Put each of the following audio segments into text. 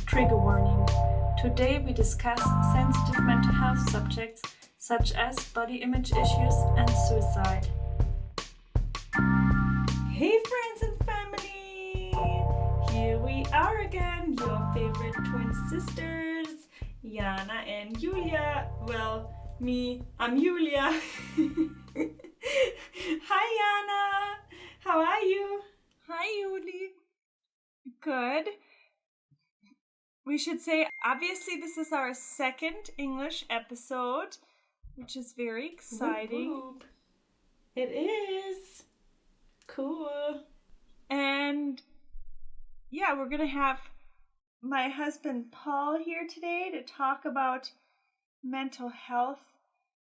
Trigger warning. Today we discuss sensitive mental health subjects such as body image issues and suicide. Hey friends and family! Here we are again, your favorite twin sisters, Jana and Julia. Well, I'm Julia. Hi Jana! How are you? Hi Julie. Good. We should say, obviously, this is our second English episode, which is very exciting. Whoop, whoop. It is. Cool. And yeah, we're going to have my husband Paul here today to talk about mental health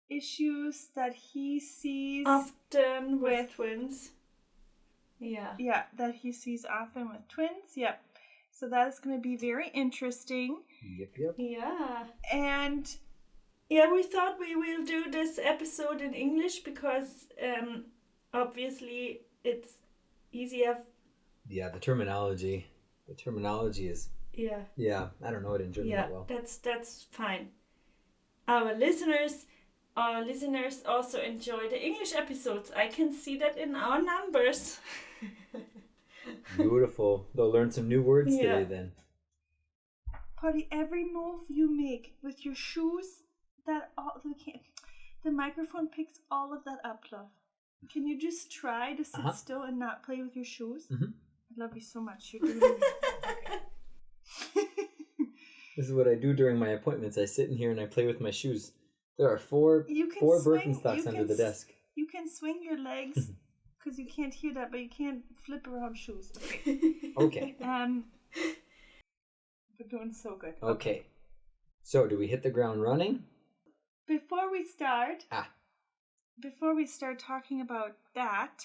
issues that he sees Often with twins. Yeah, that he sees often with twins. Yep. So that is going to be very interesting. Yep. Yeah. And yeah, we thought we will do this episode in English because obviously it's easier. Yeah, the terminology is. Yeah. Yeah, I don't know it in German that well. That's fine. Our listeners also enjoy the English episodes. I can see that in our numbers. Beautiful. They'll learn some new words today then. Polly, every move you make with your shoes, the microphone picks all of that up, love. Can you just try to sit still and not play with your shoes? Mm-hmm. I love you so much. You're doing it. This is what I do during my appointments. I sit in here and I play with my shoes. There are four Birkenstocks under the desk. You can swing your legs because you can't hear that, but you can't flip around shoes. Okay. We're doing so good. Okay. So, do we hit the ground running? Before we start talking about that,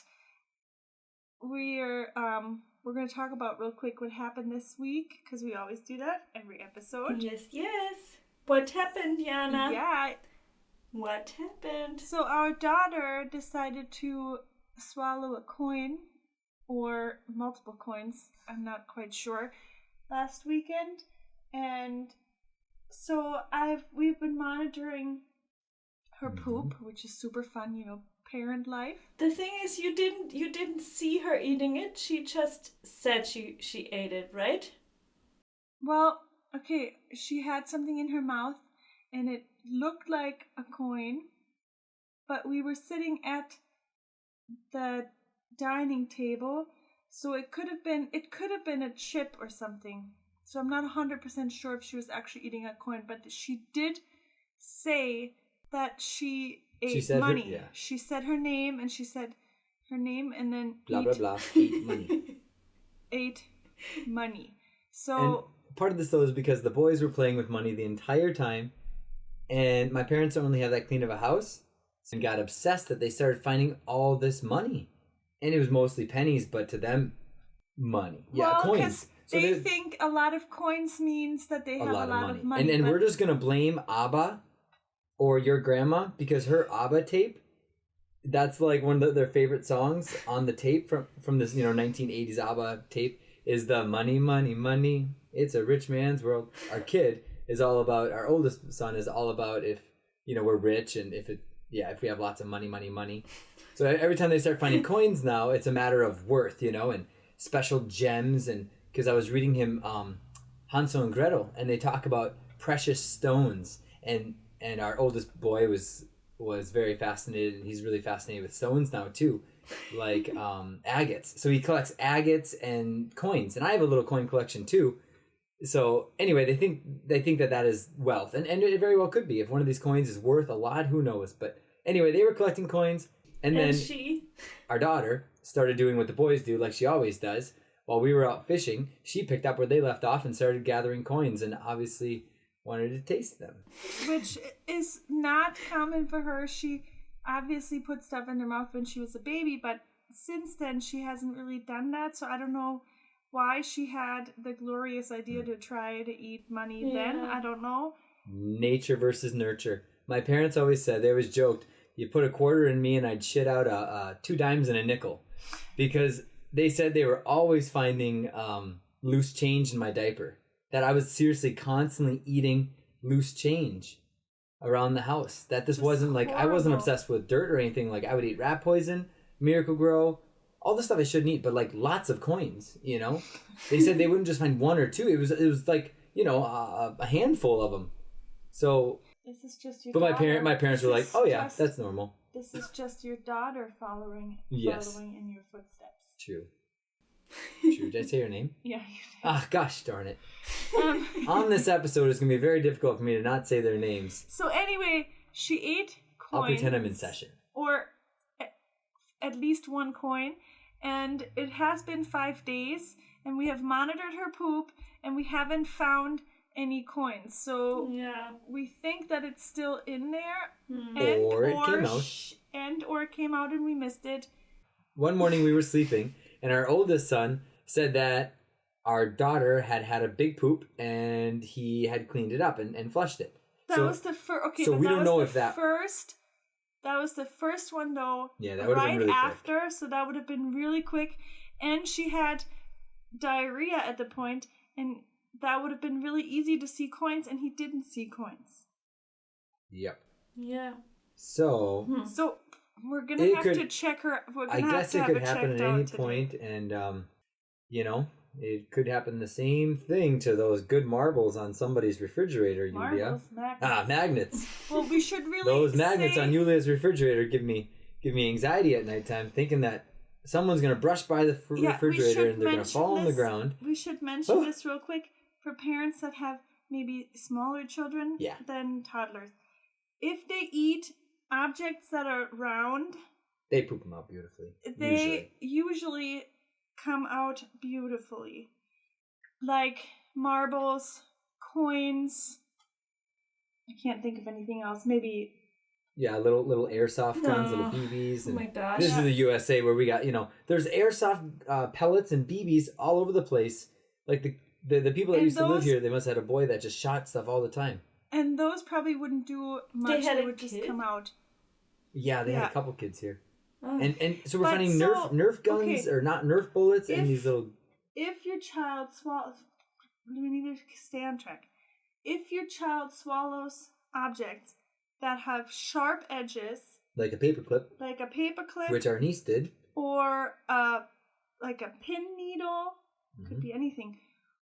we're going to talk about real quick what happened this week, because we always do that every episode. Yes. What happened, Jana? Yeah. What happened? So our daughter decided to swallow a coin, or multiple coins, I'm not quite sure, last weekend. And so we've been monitoring her poop, which is super fun, parent life. The thing is, you didn't see her eating it. She just said she ate it, right? Well, okay, she had something in her mouth and it looked like a coin, but we were sitting at the dining table, so it could have been a chip or something. So I'm not 100% sure if she was actually eating a coin, but she did say that she ate money. She said her name, and she said her name, and then blah blah, eat money. Ate money. So and part of this though is because the boys were playing with money the entire time, and my parents don't really have that clean of a house, and got obsessed that they started finding all this money, and it was mostly pennies, but to them, money. Yeah, coins. So they think a lot of coins means that they have a lot of money. And we're just gonna blame Abba or your grandma, because her ABBA tape, that's like one of their favorite songs on the tape from this 1980s ABBA tape is the money, money, money. It's a rich man's world. Our kid is all about, our oldest son is all about if we're rich and if we have lots of money, money, money. So every time they start finding coins now, it's a matter of worth, and special gems. And because I was reading him Hansel and Gretel, and they talk about precious stones, and our oldest boy was very fascinated, and he's really fascinated with stones now too, like agates. So he collects agates and coins, and I have a little coin collection too. So anyway, they think that is wealth, and it very well could be. If one of these coins is worth a lot, who knows? But anyway, they were collecting coins, and then our daughter started doing what the boys do, like she always does. While we were out fishing, she picked up where they left off and started gathering coins, and obviously wanted to taste them. Which is not common for her. She obviously put stuff in her mouth when she was a baby, but since then she hasn't really done that. So I don't know why she had the glorious idea to try to eat money then. I don't know. Nature versus nurture. My parents always said, they always joked, you put a quarter in me and I'd shit out 2 dimes and a nickel. Because they said they were always finding loose change in my diaper. that I was seriously constantly eating loose change around the house. That this wasn't like, I wasn't horrible. obsessed with dirt or anything. Like I would eat rat poison, Miracle Grow, all the stuff I shouldn't eat, but like lots of coins, you know? They said they wouldn't just find one or two. It was like, you know, a handful of them. So, This is just your but daughter. my parents were like, This is oh yeah, just- that's normal. This is just your daughter following Yes. in your footsteps. True. True. Did I say her name? Yeah, you Ah, gosh darn it. did. On this episode, it's going to be very difficult for me to not say their names. So anyway, she ate coins. I'll pretend I'm in session. Or at least one coin. And it has been 5 days, and we have monitored her poop, and we haven't found any coins. So Yeah. we think that it's still in there, Or it came out. or it came out and we missed it. One morning we were sleeping, and our oldest son said that our daughter had had a big poop, and he had cleaned it up and flushed it. That was the first. Okay, so but we that don't was know the if that- first. That was the first one, though. Yeah, that would have right been really quick. after, so that would have been really quick. And she had diarrhea at the point, and that would have been really easy to see coins, and he didn't see coins. Yep. Yeah. So So we're gonna It have could- to check her. We're gonna I have guess to it have could it happen checked at out any today. point, and you know, it could happen the same thing to those good marbles on somebody's refrigerator, Yulia. Marbles, magnets. Ah, magnets. Well, we should really Those magnets say, on Yulia's refrigerator give me anxiety at nighttime, thinking that someone's gonna brush by the we refrigerator should and they're gonna mention fall on the this- ground. We should mention Oh. this real quick for parents that have maybe smaller children Yeah. than toddlers. If they eat objects that are round, They poop them out beautifully. they usually come out beautifully. Like marbles, coins. I can't think of anything else. Maybe Yeah, little airsoft guns, little No. BBs, Oh and my gosh. this is the USA where we got, you know, there's airsoft pellets and BBs all over the place. Like the people that And used to live those- here, they must have had a boy that just shot stuff all the time. and those probably wouldn't do much. had They a would just kid? come out. Yeah, they had Yeah. a couple kids here, Oh. and so we're But finding so- Nerf guns okay. or not Nerf bullets and If- these little. If your child swallows, we need to stay on track. If your child swallows objects that have sharp edges, Like a paperclip, like a paperclip which our niece did. or like a pin needle, could Mhm. be anything,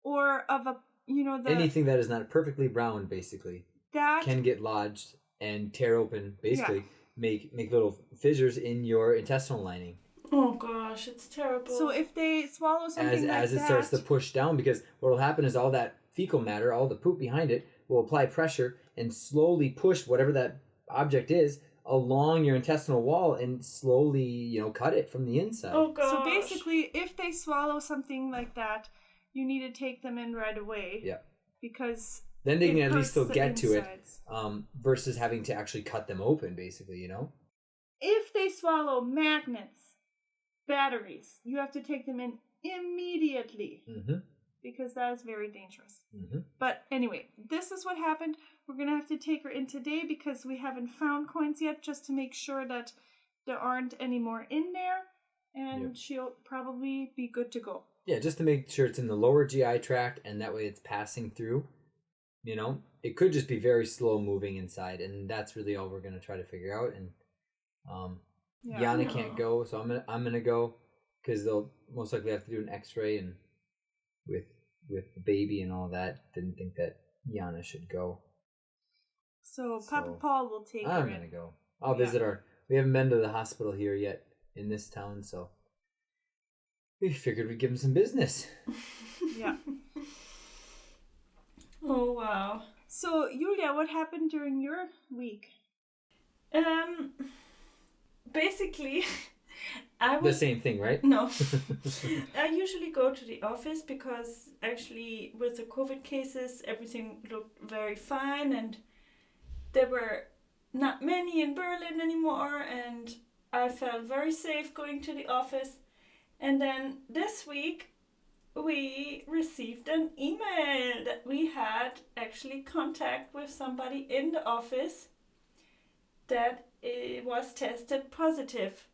or of a Anything that is not perfectly round, basically, that can get lodged and tear open. Basically, make little fissures in your intestinal lining. Oh gosh, it's terrible. So if they swallow something as like it starts to that, push down, because what will happen is all that fecal matter, all the poop behind it, will apply pressure and slowly push whatever that object is along your intestinal wall and slowly, you know, cut it from the inside. oh gosh. so basically, if they swallow something like that, you need to take them in right away. Yeah. Because Then they it can at least hurts still the get to it, insides. versus having to actually cut them open, basically, you know? If they swallow magnets, batteries, you have to take them in immediately Mm-hmm. because that is very dangerous. Mm-hmm. But anyway, this is what happened. We're going to have to take her in today because we haven't found coins yet, just to make sure that there aren't any more in there, and Yep. she'll probably be good to go. Yeah, just to make sure it's in the lower GI tract and that way it's passing through. You know, it could just be very slow moving inside, and that's really all we're gonna try to figure out. And Yeah. Jana can't go, so I'm gonna go because they'll most likely have to do an X-ray, and with the baby and all that, didn't think that Jana should go. So Papa So, Paul will take I'm her gonna in. go. I'll Yeah. visit we haven't been to the hospital here yet in this town, so we figured we'd give him some business. Yeah. Oh wow. So Julia, what happened during your week? Basically, I The was same thing, right? no. I usually go to the office because actually with the COVID cases everything looked very fine and there were not many in Berlin anymore and I felt very safe going to the office. And then this week we received an email that we had actually contact with somebody in the office that it was tested positive.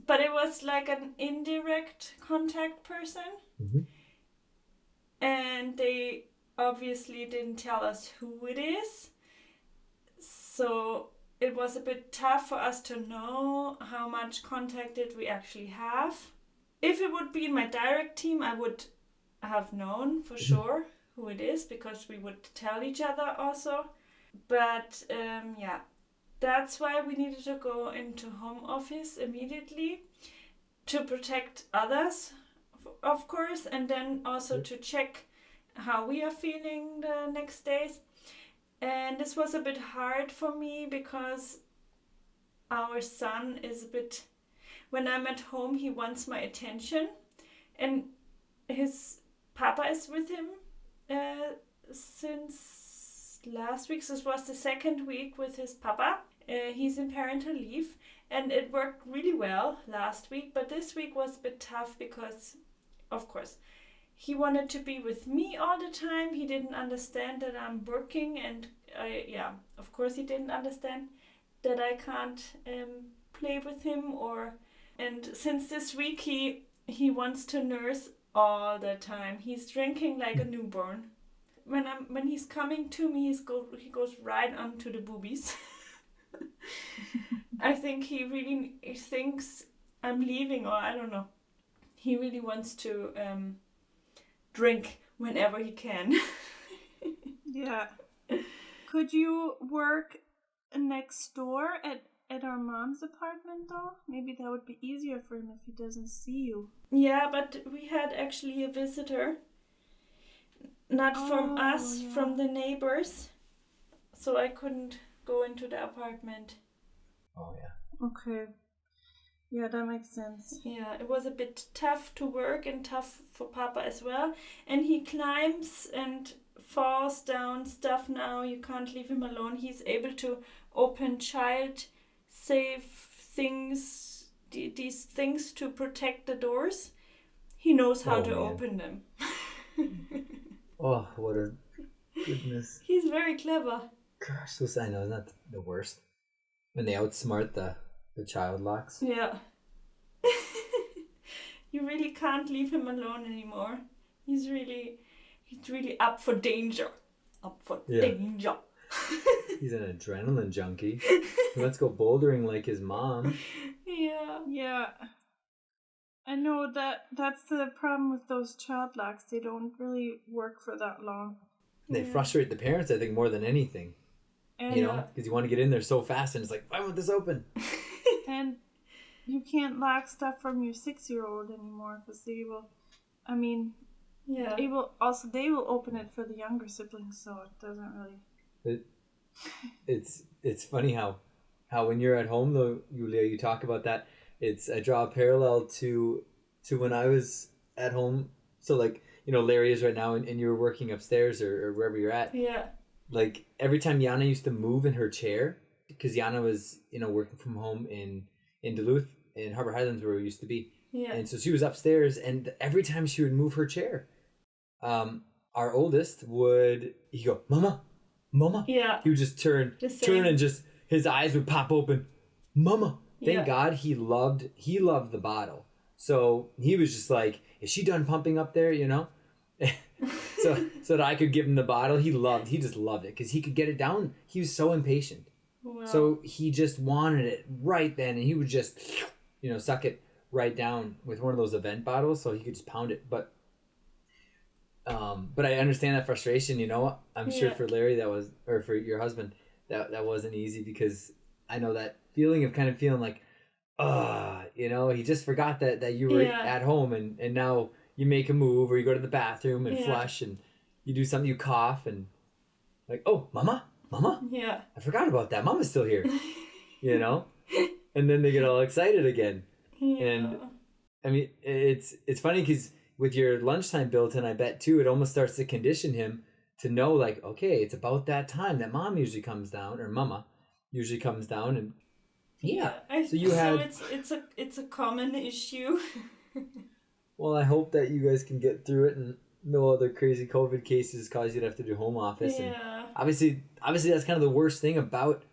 But it was like an indirect contact person. Mhm. And they obviously didn't tell us who it is. So it was a bit tough for us to know how much contact did we actually have. If it would be in my direct team, I would have known for sure who it is, because we would tell each other also. But yeah, that's why we needed to go into home office immediately to protect others, of course, and then also to check how we are feeling the next days. And this was a bit hard for me because our son is a bit, when I'm at home, he wants my attention, and his papa is with him since last week. So this was the second week with his papa. He's in parental leave, and it worked really well last week, but this week was a bit tough because, of course, he wanted to be with me all the time. He didn't understand that I'm working, and of course he didn't understand that I can't play with him. And since this week he wants to nurse all the time. He's drinking like a newborn. When he's coming to me, he goes right onto the boobies. I think he really thinks I'm leaving, or I don't know. He really wants to drink whenever he can. Yeah. Could you work next door at our mom's apartment though? Maybe that would be easier for him if he doesn't see you. Yeah, but we had actually a visitor. Not from us, from the neighbors. So I couldn't go into the apartment. Oh, yeah. Okay. Yeah, that makes sense. Yeah, it was a bit tough to work and tough for Papa as well. And he climbs and falls down stuff now. You can't leave him alone. He's able to open child-safe things, these things to protect the doors. He knows how to open them. Oh, what a goodness. He's very clever. Gosh, this, I know, isn't that the worst? When they outsmart the child locks. Yeah. You really can't leave him alone anymore. He's really up for danger. Danger. He's an adrenaline junkie. Let's go bouldering like his mom. Yeah. Yeah. I know that's the problem with those child locks. They don't really work for that long. They frustrate the parents, I think, more than anything. And, you know, because you want to get in there so fast, and it's like, I want this open. And you can't lock stuff from your 6-year-old anymore, because they will, I mean, they will open it for the younger siblings, so it doesn't really. It's funny how when you're at home though, Julia, you talk about that. I draw a parallel to when I was at home. So like, you know, Larry is right now, and you're working upstairs or wherever you're at. Yeah. Like every time Jana used to move in her chair, because Jana was, you know, working from home in Duluth, in Harbor Highlands where we used to be. Yeah. And so she was upstairs, and every time she would move her chair, our oldest he'd go, Mama. Yeah. He would just turn and just his eyes would pop open. Mama. Thank God he loved the bottle. So he was just like, is she done pumping up there, you know? so that I could give him the bottle. He just loved it because he could get it down. He was so impatient. Wow. So he just wanted it right then, and he would just, you know, suck it right down with one of those event bottles so he could just pound it. But I understand that frustration, you know. I'm sure for Larry or for your husband, that wasn't easy, because I know that feeling of kind of feeling like, you know, he just forgot that you were at home, and now you make a move or you go to the bathroom and flush and you do something, you cough and like, oh, Mama, yeah, I forgot about that. Mama's still here, you know, and then they get all excited again. Yeah. And I mean, it's funny because with your lunchtime built in, I bet too, it almost starts to condition him to know, like, okay, it's about that time that Mom usually comes down, or Mama usually comes down, and it's a common issue. Well, I hope that you guys can get through it, and no other crazy COVID cases cause you to have to do home office. Yeah. And obviously that's kind of the worst thing about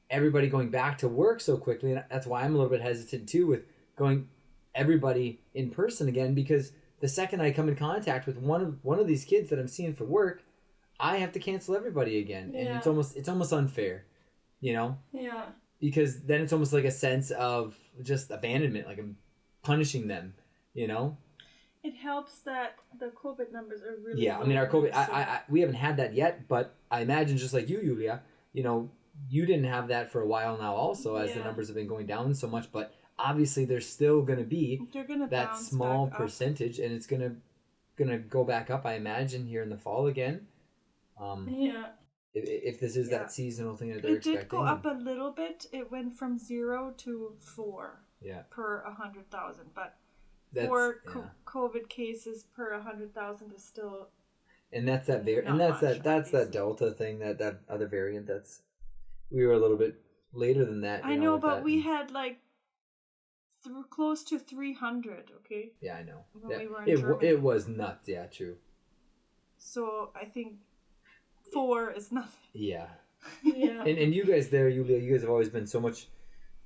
everybody going back to work so quickly, and that's why I'm a little bit hesitant too with going everybody in person again, because the second I come in contact with one of these kids that I'm seeing for work, I have to cancel everybody again, and Yeah. it's almost unfair, you know, Yeah. because then it's almost like a sense of just abandonment, like I'm punishing them, you know. It helps that the COVID numbers are really Yeah, low I mean, our in COVID, Minnesota. we haven't had that yet, but I imagine just like you, Yulia, you know, you didn't have that for a while now also, as the Yeah. numbers have been going down so much, but obviously there's still going to be They're gonna that bounce small back up. percentage, and it's gonna go back up, I imagine, here in the fall again. Yeah. If this is Yeah. that seasonal thing that they're It did expecting. go up a little bit. It went from 0 to 4 Yeah. per 100,000, but That's, 4 yeah. COVID cases per 100,000 is still And that's that Not that's much, that's that obviously. Delta thing, that other variant. That's we were a little bit later than that. I know, with but that. we had like close to 300, okay? Yeah, I know. When Yeah. we were in Germany. It was nuts. Yeah, true. So I think 4 is nothing. Yeah. Yeah. And you guys there, Yulia, you guys have always been so much,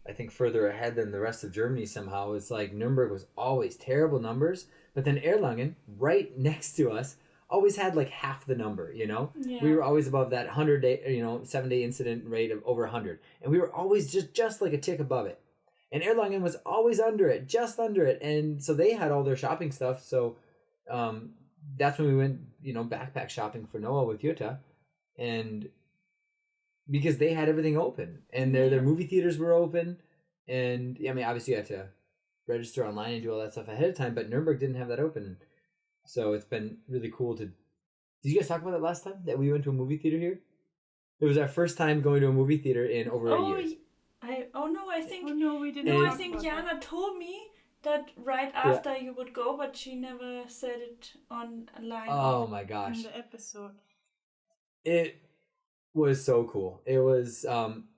I think, further ahead than the rest of Germany somehow. It's like Nuremberg was always terrible numbers, but then Erlangen, right next to us, always had like half the number, you know? Yeah. We were always above that 100-day, 7-day incident rate of over 100. And we were always just like a tick above it. And Erlangen was always under it, just under it. And so they had all their shopping stuff. So that's when we went, backpack shopping for Noah with Jutta. And because they had everything open, and their movie theaters were open, and I mean, obviously you had to register online and do all that stuff ahead of time, but Nuremberg didn't have that open, so it's been really cool to. Did you guys talk about that last time that we went to a movie theater here? It was our first time going to a movie theater in over a year. I think Oh no, we didn't. no, I talk think about Jana told me that right after you would go, but she never said it online. Oh my that gosh, in the episode. it was so cool. It was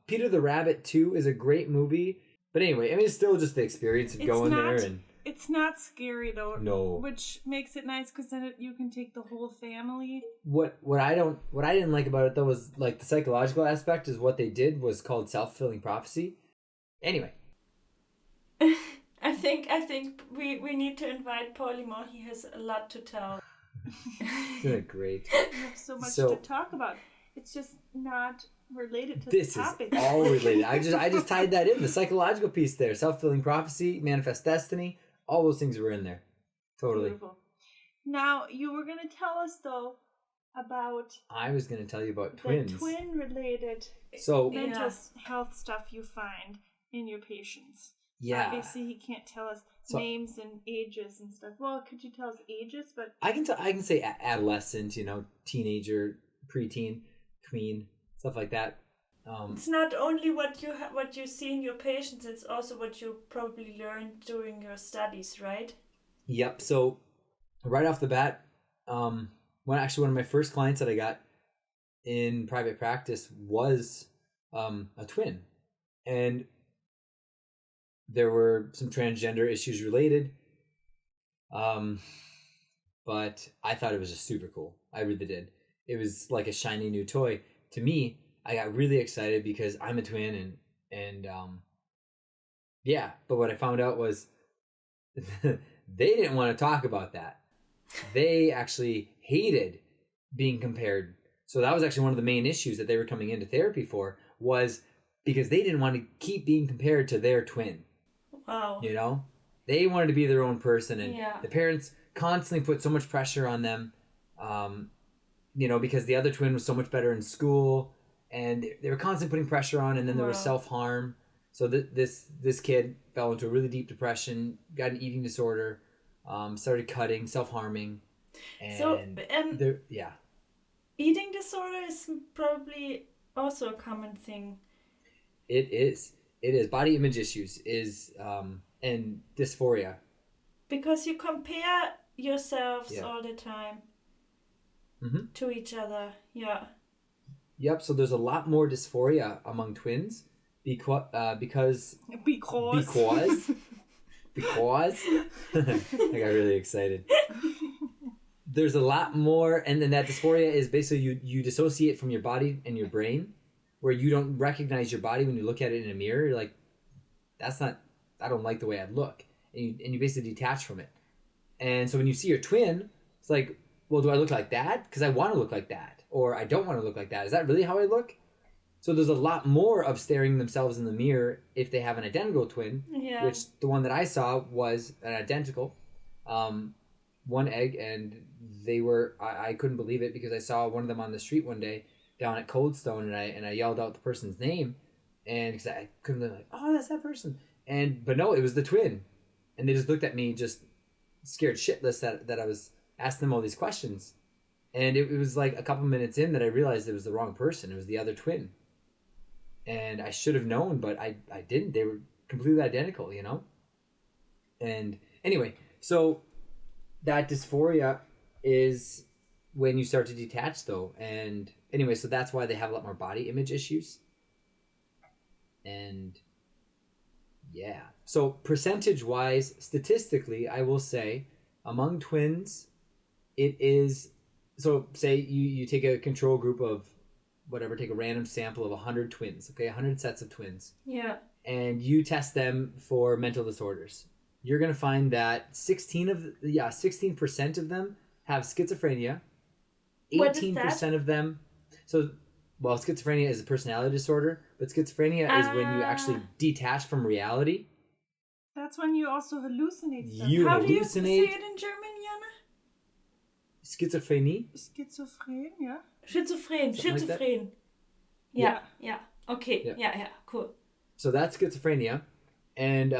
Peter the Rabbit 2 is a great movie, but anyway, I mean, it's still just the experience of going there and. It's not scary though. No. Which makes it nice because then you can take the whole family. What I didn't like about it though was like the psychological aspect is what they did was called self-fulfilling prophecy. Anyway. I think we need to invite Paulie more. He has a lot to tell. Isn't it great? We have so much to talk about. It's just not related to This the topic. is all related. I just tied that in. The psychological piece there. Self-fulfilling prophecy, manifest destiny, all those things were in there. Totally. Beautiful. Now, you were going to tell us, though, about I was going to tell you about twins. the twin-related mental health stuff you find in your patients. Yeah. Obviously, he can't tell us names and ages and stuff. Well, could you tell us ages? But I can say adolescent, teenager, preteen, tween, stuff like that. It's not only what you see in your patients; it's also what you probably learned during your studies, right? Yep. So, right off the bat, one of my first clients that I got in private practice was a twin, and there were some transgender issues related. But I thought it was just super cool. I really did. It was like a shiny new toy to me. I got really excited because I'm a twin and yeah, but what I found out was they didn't want to talk about that. They actually hated being compared. So that was actually one of the main issues that they were coming into therapy for, was because they didn't want to keep being compared to their twin. Wow. They wanted to be their own person, and Yeah. the parents constantly put so much pressure on them, because the other twin was so much better in school, and they were constantly putting pressure on, and then there was self-harm. So this kid fell into a really deep depression, got an eating disorder, started cutting, self-harming, and eating disorder is probably also a common thing. It is. Body image issues and dysphoria. Because you compare yourselves all the time to each other. Yeah. Yep. So there's a lot more dysphoria among twins because I got really excited. There's a lot more, and then that dysphoria is basically you dissociate from your body and your brain, where you don't recognize your body when you look at it in a mirror. You're like, I don't like the way I look. And you basically detach from it. And so when you see your twin, it's like, well, do I look like that? Because I want to look like that. Or I don't want to look like that. Is that really how I look? So there's a lot more of staring themselves in the mirror if they have an identical twin, Yeah. which the one that I saw was an identical, one egg, and they were, I couldn't believe it because I saw one of them on the street one day down at Coldstone, and I yelled out the person's name, and because I couldn't be like, oh, that's that person. But no, it was the twin. And they just looked at me just scared shitless that I was asking them all these questions. And it was like a couple minutes in that I realized it was the wrong person. It was the other twin. And I should have known, but I didn't. They were completely identical, you know? And anyway, so that dysphoria is when you start to detach, though. And anyway, so that's why they have a lot more body image issues. And yeah. So percentage-wise, statistically, I will say, among twins, it is... So say you take a control group of whatever, take a random sample of 100 twins, okay, 100 sets of twins. Yeah. And you test them for mental disorders. You're going to find that 16% of them have schizophrenia. 18% of them... So, well, schizophrenia is a personality disorder, but schizophrenia is when you actually detach from reality. That's when you also hallucinate stuff. You How do you hallucinate. say it in German, Jana? Schizophrenie. Schizophren, yeah. Schizophren. Something like that? Schizophren. Yeah. Okay. Yeah. Yeah. Cool. So that's schizophrenia. And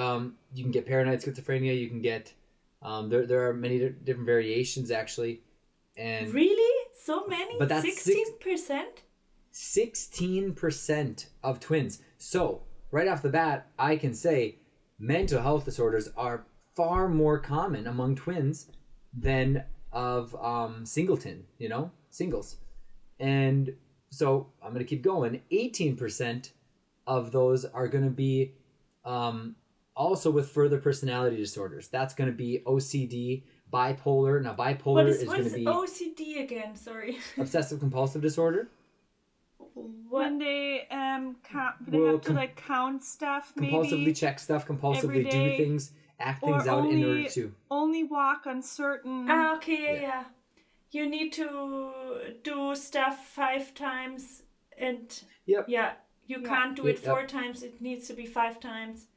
you can get paranoid schizophrenia. You can get... there are many different variations, actually. And Really? So many? But that's 16%? 16% of twins. So, right off the bat, I can say mental health disorders are far more common among twins than of singleton, singles. And so I'm going to keep going. 18% of those are going to be also with further personality disorders. That's going to be OCD, bipolar. Now, bipolar is going to be... OCD again? Sorry. obsessive compulsive disorder. When they have to count stuff, Compulsively maybe check stuff, compulsively every day, do things, act things out in order to... only walk on certain... Okay, yeah. You need to do stuff 5 times and... Yep. Yeah, you can't do it Yep. 4 times. It needs to be 5 times.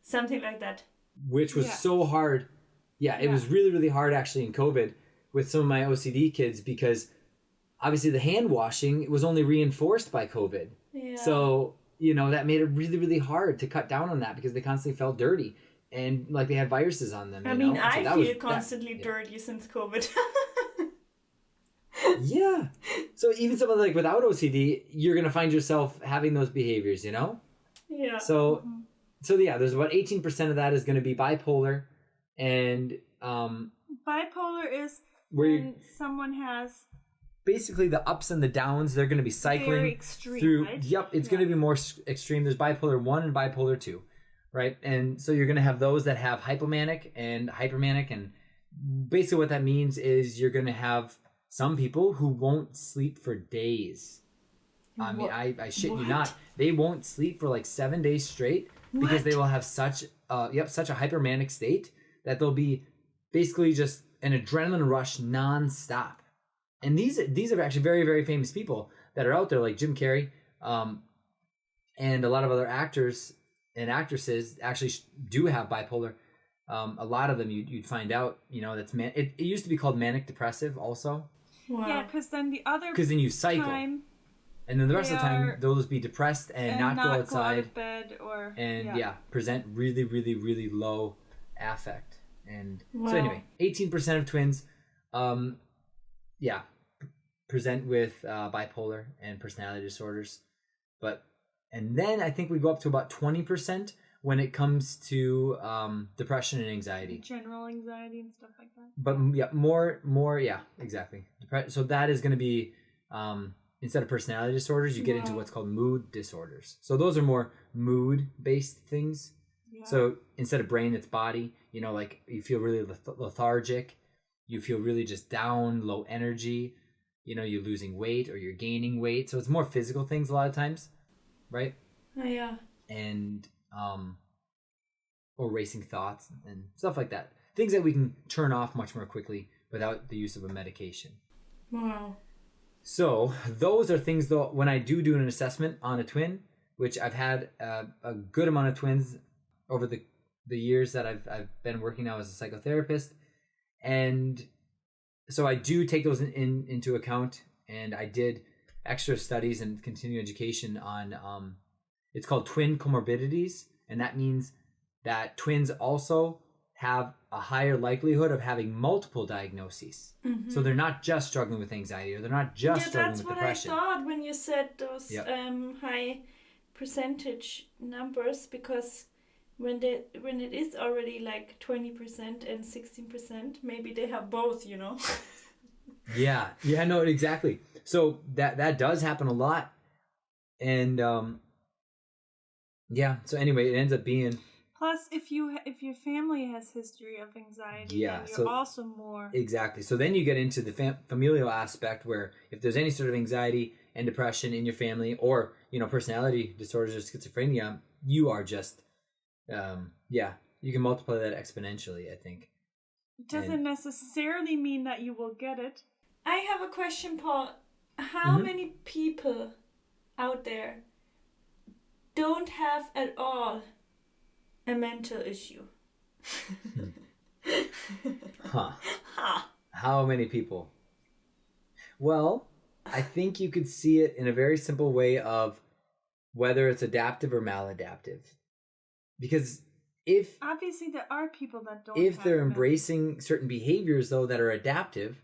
Something like that. Which was so hard. Yeah, it was really, really hard actually in COVID with some of my OCD kids because obviously the hand washing was only reinforced by COVID. Yeah. So, that made it really, really hard to cut down on that because they constantly felt dirty and like they had viruses on them. I mean, I feel constantly dirty since COVID. Yeah. So even someone like without OCD, you're going to find yourself having those behaviors, Yeah. So yeah, there's about 18% of that is going to be bipolar. And bipolar is where when someone has... basically the ups and the downs, they're going to be cycling very extreme, through. right? Yep, it's going to be more extreme. There's bipolar 1 and bipolar 2, right? And so you're going to have those that have hypomanic and hypermanic. And basically what that means is you're going to have some people who won't sleep for days. I mean, I shit you not. They won't sleep for like 7 days straight because they will have such a hypermanic state that they'll be basically just an adrenaline rush nonstop. And these are actually very, very famous people that are out there, like Jim Carrey, and a lot of other actors and actresses actually do have bipolar. A lot of them you'd find out, that's it used to be called manic depressive also. Wow. Yeah, because then you cycle. time, and then the rest of the time they'll just be depressed and not go outside, out of bed or present really, really, really low affect. And so anyway, 18% of twins, present with bipolar and personality disorders, and then I think we go up to about 20% when it comes to depression and anxiety, general anxiety and stuff like that. But more, exactly. So that is going to be instead of personality disorders, you get into what's called mood disorders. So those are more mood-based things. Yeah. So instead of brain, it's body. Like you feel really lethargic, you feel really just down, low energy. You're losing weight or you're gaining weight. So it's more physical things a lot of times, right? Oh, yeah. And or racing thoughts and stuff like that. Things that we can turn off much more quickly without the use of a medication. Wow. So those are things, though, when I do an assessment on a twin, which I've had a good amount of twins over the years that I've been working now as a psychotherapist. And so I do take those into account, and I did extra studies and continuing education on, it's called twin comorbidities, and that means that twins also have a higher likelihood of having multiple diagnoses. Mm-hmm. So they're not just struggling with anxiety, or they're not just struggling with depression. That's what I thought when you said those high percentage numbers, because when it is already like 20% and 16%, maybe they have both, you know. Yeah, no, exactly. So that does happen a lot. And so anyway, it ends up being, plus if your family has history of anxiety, then you're also more. Exactly. So then you get into the familial aspect, where if there's any sort of anxiety and depression in your family, or personality disorders or schizophrenia, you are just you can multiply that exponentially, I think. It doesn't necessarily mean that you will get it. I have a question, Paul. How many people out there don't have at all a mental issue? How many people? Well, I think you could see it in a very simple way of whether it's adaptive or maladaptive. Because obviously there are people that don't. If they're embracing certain behaviors, though, that are adaptive,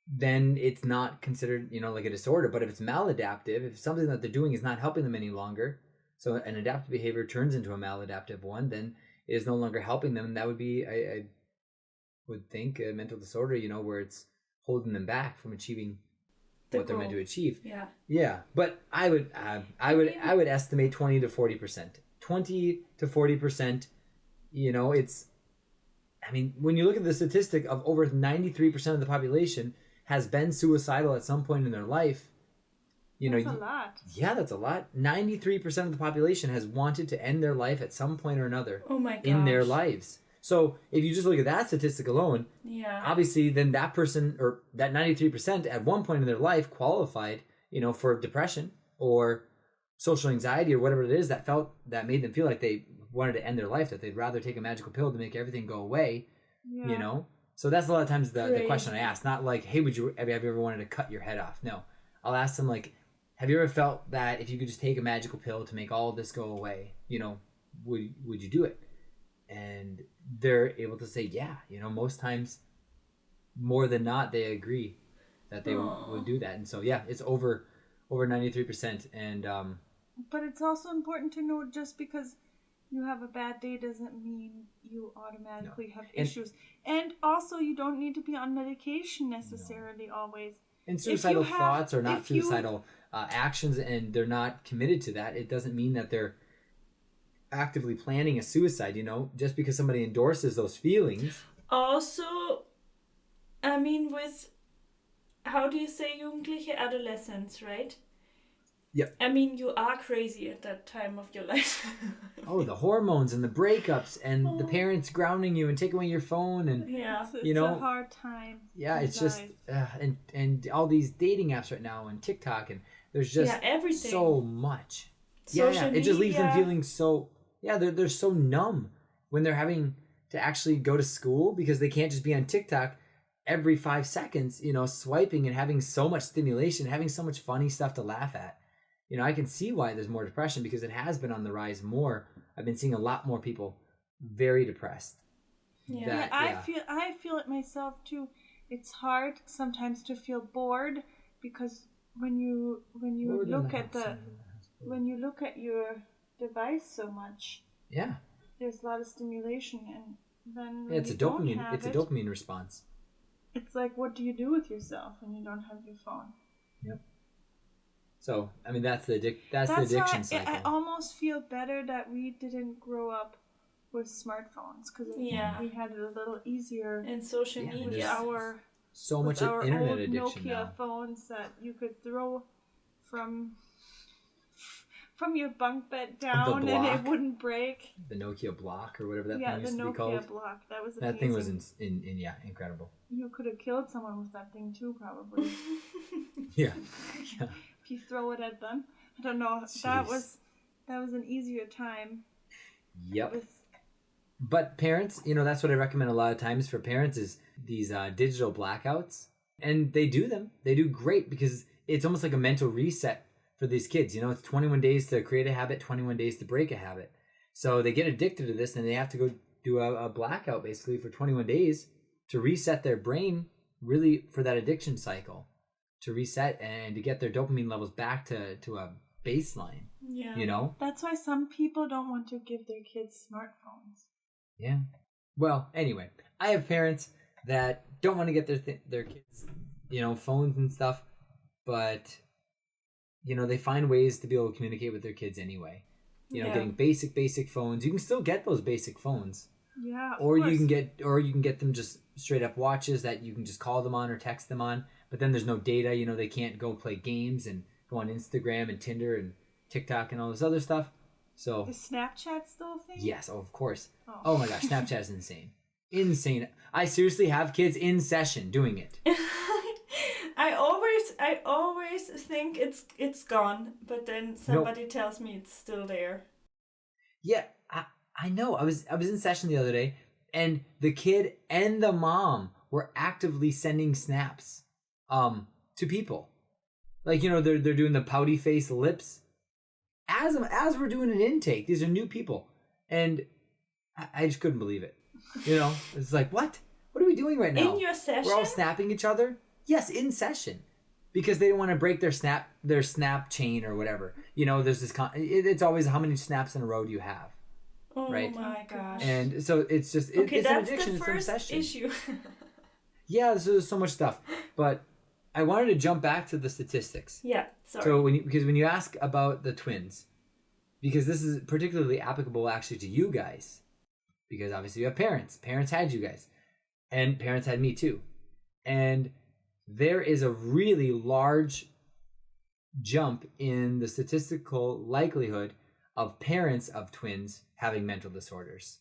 then it's not considered, like a disorder. But if it's maladaptive, if something that they're doing is not helping them any longer, so an adaptive behavior turns into a maladaptive one, then it is no longer helping them. That would be, I would think, a mental disorder, where it's holding them back from achieving what they're meant to achieve. Yeah. But I would estimate 20 to 40%. 20 to 40%, it's, when you look at the statistic of over 93% of the population has been suicidal at some point in their life, that's a lot. Yeah, that's a lot. 93% of the population has wanted to end their life at some point or another in their lives. So if you just look at that statistic alone, obviously then that person, or that 93% at one point in their life qualified, for depression or social anxiety or whatever it is that made them feel like they wanted to end their life, that they'd rather take a magical pill to make everything go away, So that's a lot of times the question I ask, not like, hey, have you ever wanted to cut your head off? No, I'll ask them like, have you ever felt that if you could just take a magical pill to make all of this go away, would you do it? And they're able to say, yeah, most times, more than not, they agree that they would do that. And so, yeah, it's over 93%. And but it's also important to know, just because you have a bad day doesn't mean you automatically have issues. And also, you don't need to be on medication necessarily always. And suicidal thoughts are not suicidal actions, and they're not committed to that. It doesn't mean that they're actively planning a suicide, just because somebody endorses those feelings. Also, with, how do you say, jugendliche adolescence, right? Yep. You are crazy at that time of your life. Oh, the hormones and the breakups and the parents grounding you and taking away your phone, and it's a hard time. Yeah, it's just and all these dating apps right now and TikTok, and there's just everything. So much. Social it just leaves media. them feeling so they're so numb when they're having to actually go to school, because they can't just be on TikTok every 5 seconds, swiping and having so much stimulation, having so much funny stuff to laugh at. I can see why there's more depression, because it has been on the rise more. I've been seeing a lot more people very depressed. I feel it myself too. It's hard sometimes to feel bored, because when you look at your device so much, there's a lot of stimulation, and then when it's a dopamine response. It's like, what do you do with yourself when you don't have your phone? Yep. So, that's the addiction cycle. I almost feel better that we didn't grow up with smartphones, because we had it a little easier. And social media. So much internet addiction Nokia now. phones that you could throw from from your bunk bed down and it wouldn't break. The Nokia block or whatever that Yeah, thing the used to be called. Nokia block. That was That amazing. thing was incredible. You could have killed someone with that thing too, probably. Yeah. If you throw it at them. I don't know. Jeez. That was an easier time. Yep. But parents, that's what I recommend a lot of times for parents is these digital blackouts. And they do them. They do great because it's almost like a mental reset for these kids. It's 21 days to create a habit, 21 days to break a habit. So they get addicted to this and they have to go do a blackout basically for 21 days to reset their brain really for that addiction cycle, to reset and to get their dopamine levels back to a baseline. Yeah. That's why some people don't want to give their kids smartphones. Yeah. Well, anyway, I have parents that don't want to get their kids, phones and stuff, but they find ways to be able to communicate with their kids anyway. Getting basic phones. You can still get those basic phones. Yeah. Or you can get them just straight up watches that you can just call them on or text them on. But then there's no data. They can't go play games and go on Instagram and Tinder and TikTok and all this other stuff. So is Snapchat still a thing? Yes, of course. Oh my gosh, Snapchat is insane. Insane. I seriously have kids in session doing it. I always think it's gone, but then somebody tells me it's still there. Yeah, I know. I was in session the other day, and the kid and the mom were actively sending snaps to people. Like, they're doing the pouty face lips as we're doing an intake. These are new people, and I just couldn't believe it. It's like, what are we doing right now? In your session? We're all snapping each other. Yes, in session, because they don't want to break their snap chain or whatever. There's this. It's always how many snaps in a row do you have, right? Oh my gosh! And so it's just it's an addiction. It's an obsession. Issue. Yeah, so there's so much stuff, but I wanted to jump back to the statistics. Yeah, sorry. So when you ask about the twins, because this is particularly applicable actually to you guys, because obviously you have parents. Parents had you guys, and parents had me too, and there is a really large jump in the statistical likelihood of parents of twins having mental disorders.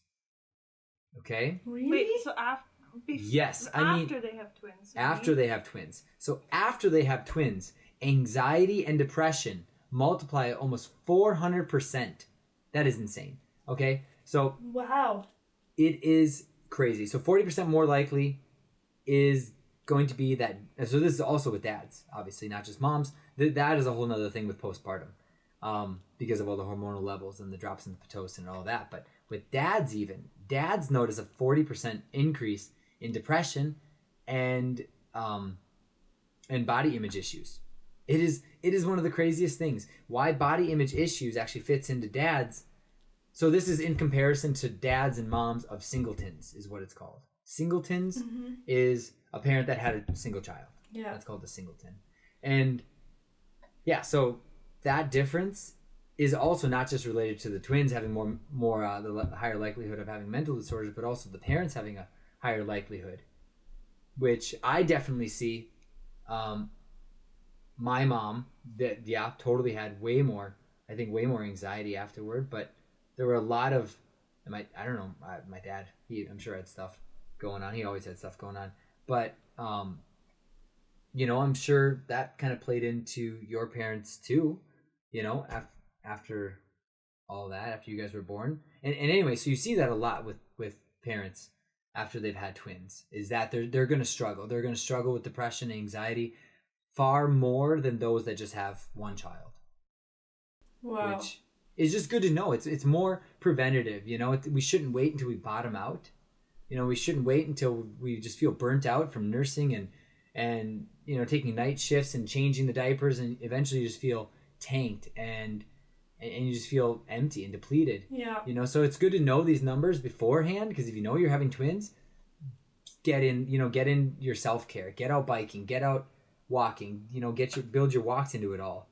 Okay? Really? Wait, so after they have twins. After they have twins. So after they have twins, anxiety and depression multiply at almost 400%. That is insane. Okay? So wow. It is crazy. So 40% more likely is going to be that. So this is also with dads, obviously, not just moms. That is a whole nother thing with postpartum, because of all the hormonal levels and the drops in the Pitocin and all that. But with dads notice a 40% increase in depression and body image issues. It is one of the craziest things. Why body image issues actually fits into dads. So this is in comparison to dads and moms of singletons, is what it's called. Singletons is a parent that had a single child. Yeah. That's called a singleton. And yeah, so that difference is also not just related to the twins having the higher likelihood of having mental disorders, but also the parents having a higher likelihood, which I definitely see. My mom, totally had way more anxiety afterward, but there were a lot of, my dad, I'm sure had stuff going on. He always had stuff going on. But, I'm sure that kind of played into your parents too, after all that, after you guys were born. And anyway, so you see that a lot with parents after they've had twins, is that they're going to struggle. They're going to struggle with depression and anxiety far more than those that just have one child. Wow. Which is just good to know. It's more preventative, we shouldn't wait until we bottom out. We shouldn't wait until we just feel burnt out from nursing and taking night shifts and changing the diapers, and eventually you just feel tanked and you just feel empty and depleted. Yeah. So it's good to know these numbers beforehand, because if you know you're having twins, get in your self-care, get out biking, get out walking, build your walks into it all.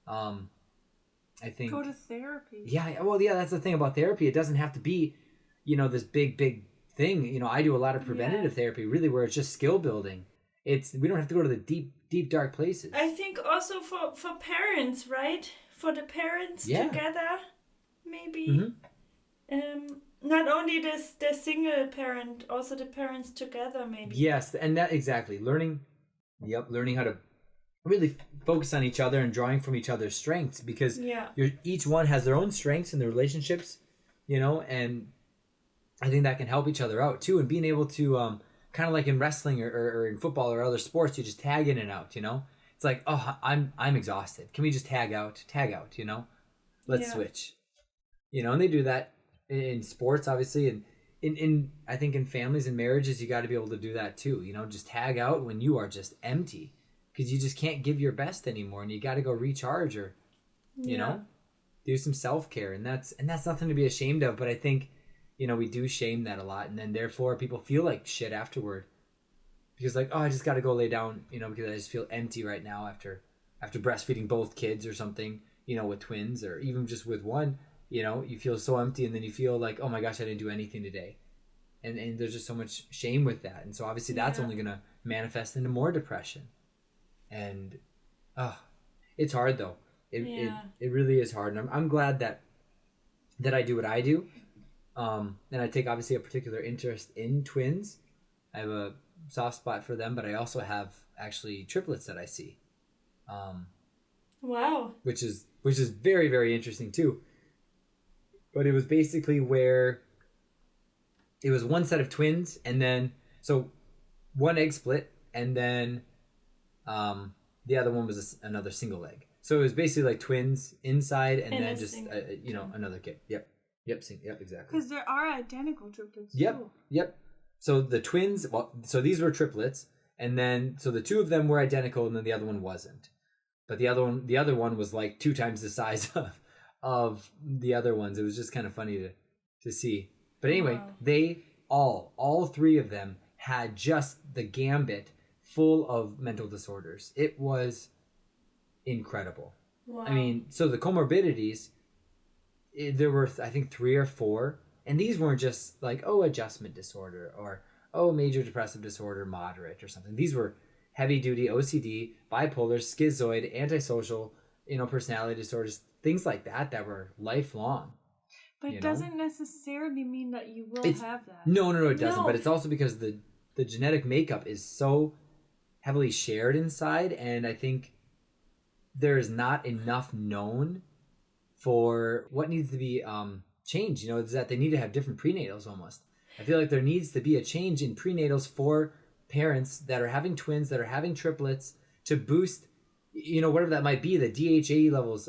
I think go to therapy. Yeah, well, yeah, that's the thing about therapy. It doesn't have to be, this big thing. I do a lot of preventative therapy, really, where it's just skill building. We don't have to go to the deep dark places. I think also for parents, right? for the parents Yeah. together, maybe. Mm-hmm. Not only the single parent, also the parents together, maybe. Yes, and that exactly. Learning how to really focus on each other and drawing from each other's strengths, because each one has their own strengths in their relationships, and I think that can help each other out too. And being able to kind of like in wrestling or in football or other sports, you just tag in and out. It's like, oh, I'm exhausted. Can we just tag out? Let's switch. And they do that in sports, obviously, and in I think in families and marriages, you got to be able to do that too. Just tag out when you are just empty, because you just can't give your best anymore, and you got to go recharge or, do some self-care, and that's nothing to be ashamed of. But I think, we do shame that a lot, and then therefore people feel like shit afterward, because like, oh, I just got to go lay down, because I just feel empty right now after breastfeeding both kids or something, with twins, or even just with one. You feel so empty, and then you feel like, oh my gosh, I didn't do anything today. And there's just so much shame with that. And so obviously that's only going to manifest into more depression. And, it's hard though. It really is hard. And I'm glad that I do what I do. And I take obviously a particular interest in twins. I have a soft spot for them, but I also have actually triplets that I see. Wow. Which is very, very interesting too. But it was basically where it was one set of twins, and then so one egg split, and then the other one was another single egg. So it was basically like twins inside, and then just another kid. Yep, exactly. Because there are identical triplets. Yep. So the twins, so these were triplets, and then so the two of them were identical, and then the other one wasn't. But the other one was like 2 times the size of the other ones. It was just kind of funny to see. But anyway, they all 3 of them had just the gambit full of mental disorders. It was incredible. Wow. I mean, so the comorbidities, there were I think 3 or 4, and these weren't just like, oh, adjustment disorder or major depressive disorder, moderate or something. These were heavy duty OCD, bipolar, schizoid, antisocial, personality disorders, things like that were lifelong. But it doesn't necessarily mean that you will have that. No, it doesn't. But it's also because the genetic makeup is so heavily shared inside, and I think there is not enough known for what needs to be changed. Is that they need to have different prenatals almost. I feel like there needs to be a change in prenatals for parents that are having twins, that are having triplets, to boost, whatever that might be, the DHA levels,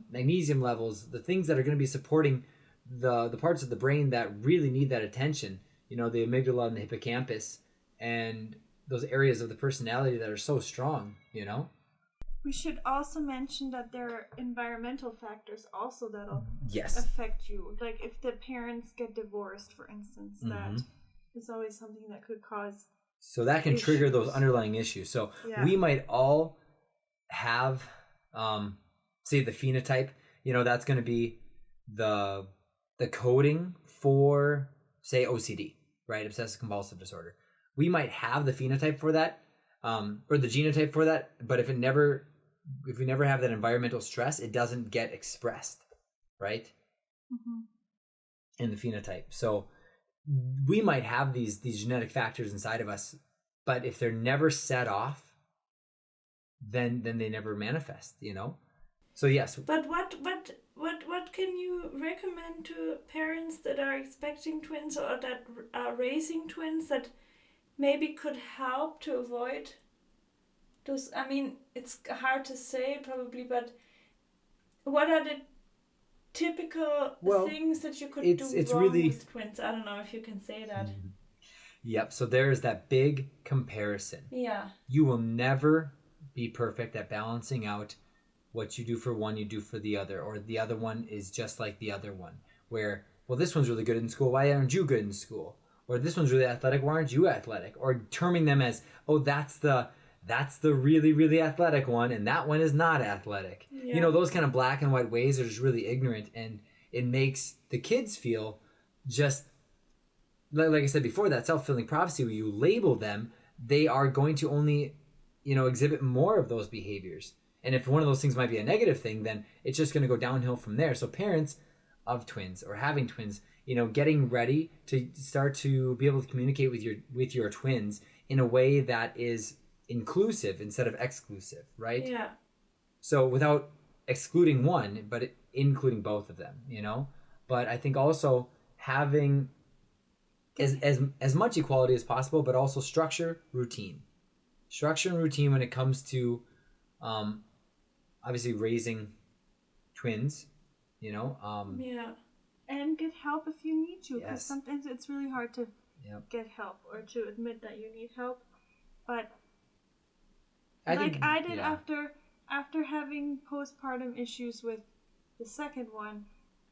magnesium levels, the things that are going to be supporting the parts of the brain that really need that attention, the amygdala and the hippocampus, and those areas of the personality that are so strong, We should also mention that there are environmental factors also that'll yes. affect you. Like if the parents get divorced, for instance, that is always something that could cause. So that can trigger those underlying issues. So we might all have, say the phenotype, that's going to be the coding for, say, OCD, right? Obsessive compulsive disorder. We might have the phenotype for that, or the genotype for that, but if we never have that environmental stress, it doesn't get expressed, right? In the phenotype. So we might have these genetic factors inside of us, but if they're never set off, then they never manifest, So yes. But what can you recommend to parents that are expecting twins or that are raising twins that maybe could help to avoid those? I mean, it's hard to say probably, but what are the typical things that you could do wrong really with twins? I don't know if you can say that. Yep. So there is that big comparison. Yeah. You will never be perfect at balancing out what you do for one, you do for the other, or the other one is just like the other one. Where, well, this one's really good in school. Why aren't you good in school? Or this one's really athletic. Why aren't you athletic? Or terming them as, oh, that's the really, really athletic one, and that one is not athletic. Yeah. Those kind of black and white ways are just really ignorant, and it makes the kids feel just, like I said before, that self-fulfilling prophecy where you label them, they are going to only, exhibit more of those behaviors. And if one of those things might be a negative thing, then it's just going to go downhill from there. So parents of twins or having twins, getting ready to start to be able to communicate with your twins in a way that is inclusive instead of exclusive, right? Yeah. So without excluding one, but including both of them, But I think also having as much equality as possible, but also structure, routine. Structure and routine when it comes to obviously raising twins, Yeah. And get help if you need to, because Yes. sometimes it's really hard to Yep. get help or to admit that you need help. But I like think, I did yeah. after having postpartum issues with the second one,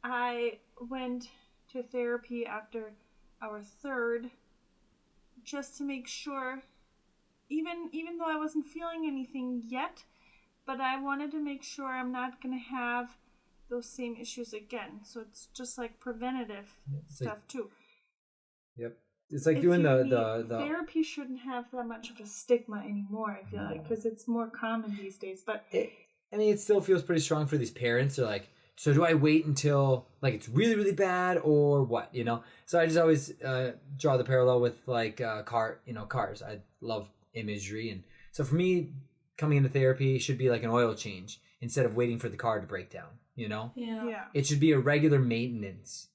I went to therapy after our third just to make sure, even though I wasn't feeling anything yet, but I wanted to make sure I'm not going to have those same issues again. So it's just like preventative It's stuff like, too. yep. It's like If doing you the therapy shouldn't have that much of a stigma anymore, I feel like, because it's more common these days. But it still feels pretty strong for these parents. They're like, so do I wait until like it's really, really bad or what, So I just always draw the parallel with like cars. I love imagery. And so for me, coming into therapy should be like an oil change instead of waiting for the car to break down, Yeah. It should be a regular maintenance.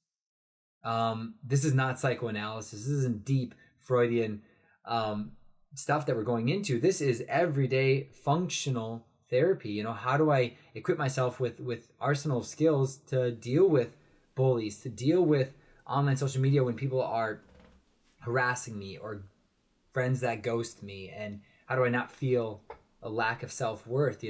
This is not psychoanalysis. This isn't deep Freudian stuff that we're going into. This is everyday functional therapy. How do I equip myself with arsenal of skills to deal with bullies, to deal with online social media when people are harassing me or friends that ghost me, and how do I not feel a lack of self-worth,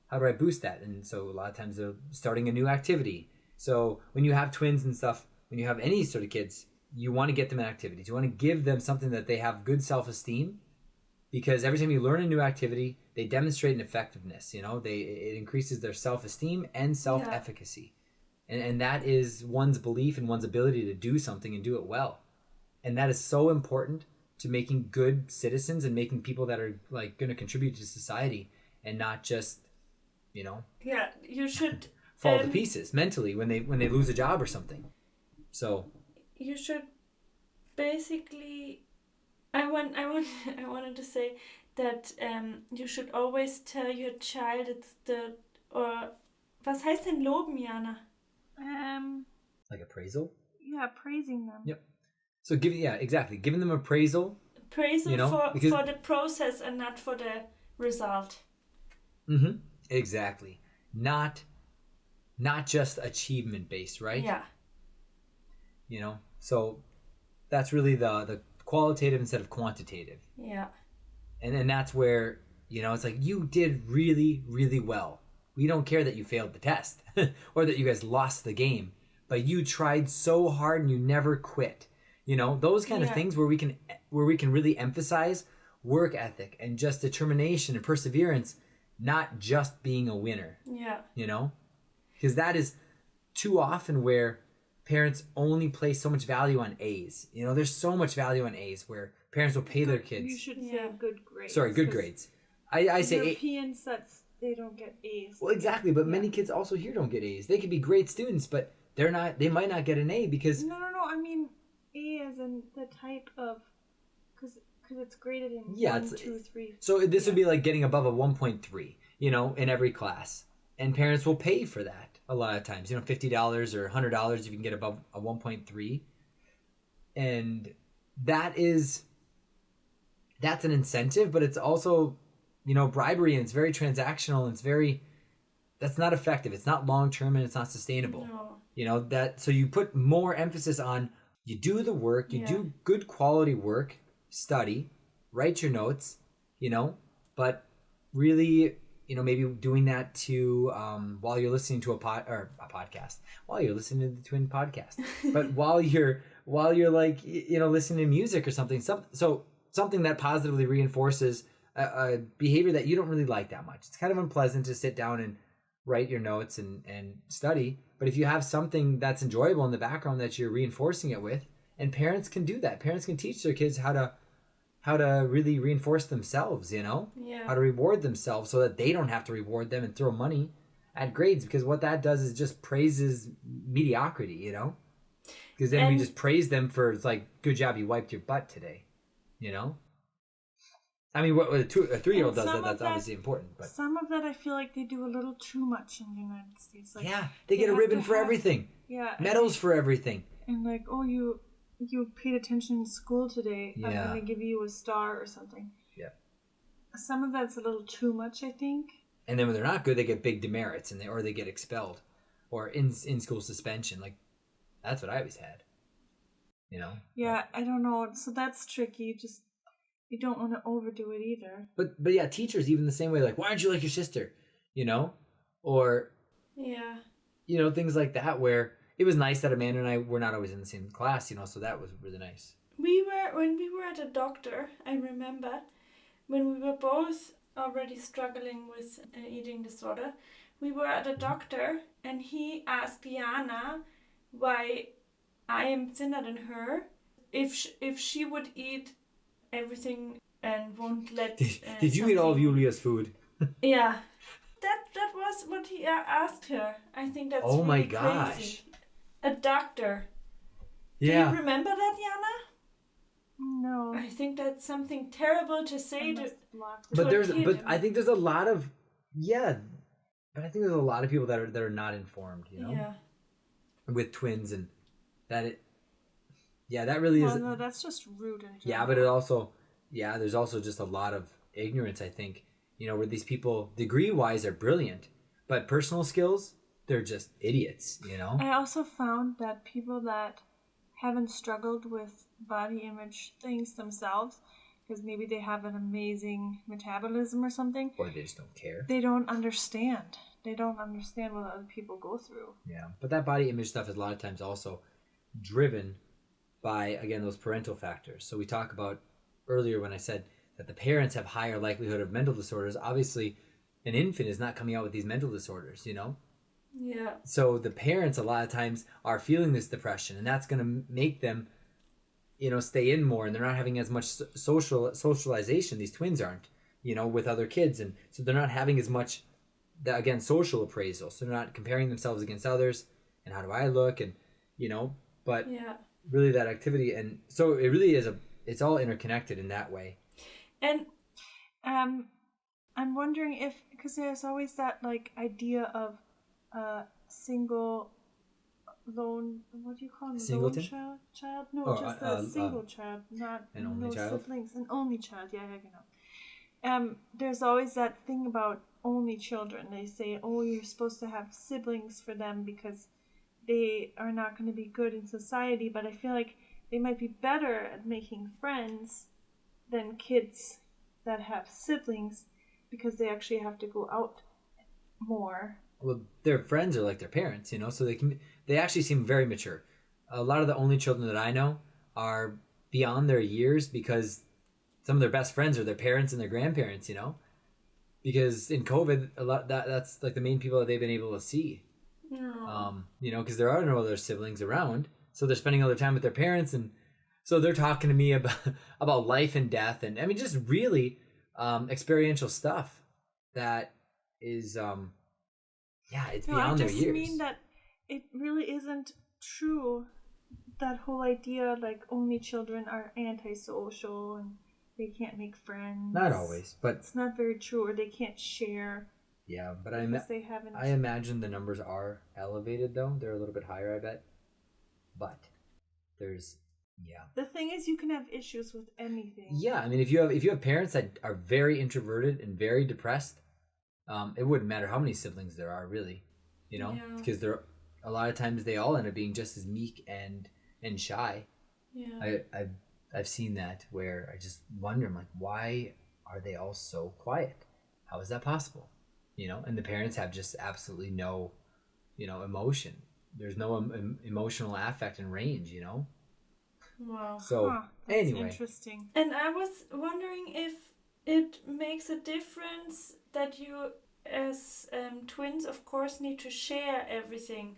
How do I boost that? And so a lot of times they're starting a new activity. So when you have twins and stuff, when you have any sort of kids, you want to get them in activities. You want to give them something that they have good self-esteem, because every time you learn a new activity, they demonstrate an effectiveness. It increases their self-esteem and self-efficacy. And that is one's belief in one's ability to do something and do it well. And that is so important to making good citizens and making people that are like going to contribute to society and not just, Yeah, you should fall to pieces mentally when they lose a job or something. So you should basically I wanted to say that you should always tell your child was heißt denn loben, Jana? like appraisal? Yeah, praising them. Yep. So giving them appraisal. Appraisal for the process and not for the result. Mm-hmm. Exactly. Not just achievement based, right? Yeah. So that's really the qualitative instead of quantitative. Yeah. And then that's where, it's like you did really, really well. We don't care that you failed the test or that you guys lost the game, but you tried so hard and you never quit. Those kind of things where we can really emphasize work ethic and just determination and perseverance, not just being a winner. Yeah. Because that is too often where parents only place so much value on A's. There's so much value on A's where parents will pay their kids. You should say good grades. Sorry, good grades. I say Europeans, they don't get A's. Well, exactly, but many kids also here don't get A's. They could be great students, but they might not get an A because... No. I mean, A as in the type of... Because it's graded in 1, 2, 3. So this would be like getting above a 1.3, in every class. And parents will pay for that a lot of times. $50 or $100 if you can get above a 1.3. And that's an incentive, but it's also, bribery, and it's very transactional, and that's not effective. It's not long-term and it's not sustainable. No. So you put more emphasis on, you do the work, you do good quality work, study, write your notes, but really, maybe doing that to, while you're listening to a podcast, while you're listening to the Twin podcast, but while you're like, listening to music or something, something that positively reinforces a behavior that you don't really like that much. It's kind of unpleasant to sit down and write your notes and study. But if you have something that's enjoyable in the background that you're reinforcing it with, and parents can do that. Parents can teach their kids how how to really reinforce themselves, you know? Yeah. How to reward themselves so that they don't have to reward them and throw money at grades, because what that does is just praises mediocrity, you know? Because then we And- just praise them for, it's like, good job, you wiped your butt today, you know? I mean, what a 3-year-old does some that, of that's that- obviously important, but Some of that I feel like they do a little too much in the United States. Like, yeah, they get a have ribbon to for have- everything, Yeah. medals for everything. And like, oh, you paid attention in school today. Yeah. I'm going to give you a star or something. Yeah. Some of that's a little too much, I think. And then when they're not good, they get big demerits, and they get expelled, or in school suspension. Like, that's what I always had, you know. Yeah, I don't know. So that's tricky. Just you don't want to overdo it either. But yeah, teachers even the same way. Like, why aren't you like your sister? You know, or Yeah. you know, things like that. Where it was nice that Amanda and I were not always in the same class. You know, so that was really nice. When we were at a doctor, I remember when we were both already struggling with an eating disorder, we were at a doctor and he asked Jana why I am thinner than her, if she would eat everything and won't let. Did you eat all of something- Julia's food? Yeah, that was what he asked her. I think that's Oh my really gosh. crazy. A doctor. Do Yeah. you remember that, Jana? No. I think that's something terrible to say to. Blocked But to a kid. but I think there's a lot of but I think there's a lot of people that are not informed. You know, Yeah. with twins and that that really is. Well, no, that's just rude in general. Yeah, but it also, there's also just a lot of ignorance, I think, you know, where these people, degree-wise, are brilliant, but personal skills, they're just idiots, you know? I also found that people that haven't struggled with body image things themselves, because maybe they have an amazing metabolism or something, Or they just don't care. they don't understand. They don't understand what other people go through. Yeah, but that body image stuff is a lot of times also driven by, again, those parental factors. So we talked about earlier when I said that the parents have higher likelihood of mental disorders. Obviously, an infant is not coming out with these mental disorders, you know? Yeah. So the parents a lot of times are feeling this depression, and that's going to make them, you know, stay in more, and they're not having as much socialization. These twins aren't, you know, with other kids, and so they're not having as much, again, social appraisal. So they're not comparing themselves against others, and how do I look, and you know, but Yeah. really that activity, and so it really is it's all interconnected in that way. And I'm wondering if, because there's always that like idea of a single lone, what do you call them? Singleton? Lone child? No, Or, just a single child, not an only no child? siblings. An only child, yeah, you know. There's always that thing about only children. They say, oh, you're supposed to have siblings for them because they are not going to be good in society, but I feel like they might be better at making friends than kids that have siblings because they actually have to go out more. Well, their friends are like their parents, you know, so they actually seem very mature. A lot of the only children that I know are beyond their years because some of their best friends are their parents and their grandparents, you know, because in COVID, a lot that's like the main people that they've been able to see. You know, because there are no other siblings around, so they're spending all their time with their parents, and so they're talking to me about life and death, and I mean, just really experiential stuff that is, it's beyond their I years. just mean that it really isn't true. That whole idea, like only children are antisocial and they can't make friends. Not always, but It's not very true, or they can't share. yeah, but Because they haven't. I imagine the numbers are elevated though. They're a little bit higher, I bet. But there's The thing is, you can have issues with anything. Yeah, I mean, if you have parents that are very introverted and very depressed, it wouldn't matter how many siblings there are, really, you know, Yeah. because they're a lot of times they all end up being just as meek and shy. Yeah. I've seen that where I just wonder, I'm like, why are they all so quiet? How is that possible? You know, and the parents have just absolutely no, you know, emotion. There's no emotional affect and range, you know. Wow. So That's anyway, interesting. And I was wondering if it makes a difference that you, as twins, of course, need to share everything.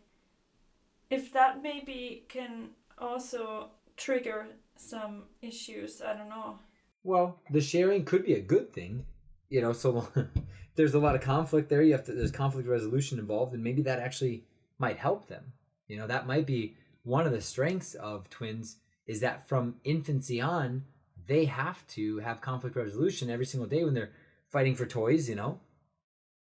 If that maybe can also trigger some issues, I don't know. Well, the sharing could be a good thing, so there's a lot of conflict there. There's conflict resolution involved, and maybe that actually might help them. That might be one of the strengths of twins, is that from infancy on, they have to have conflict resolution every single day when they're fighting for toys,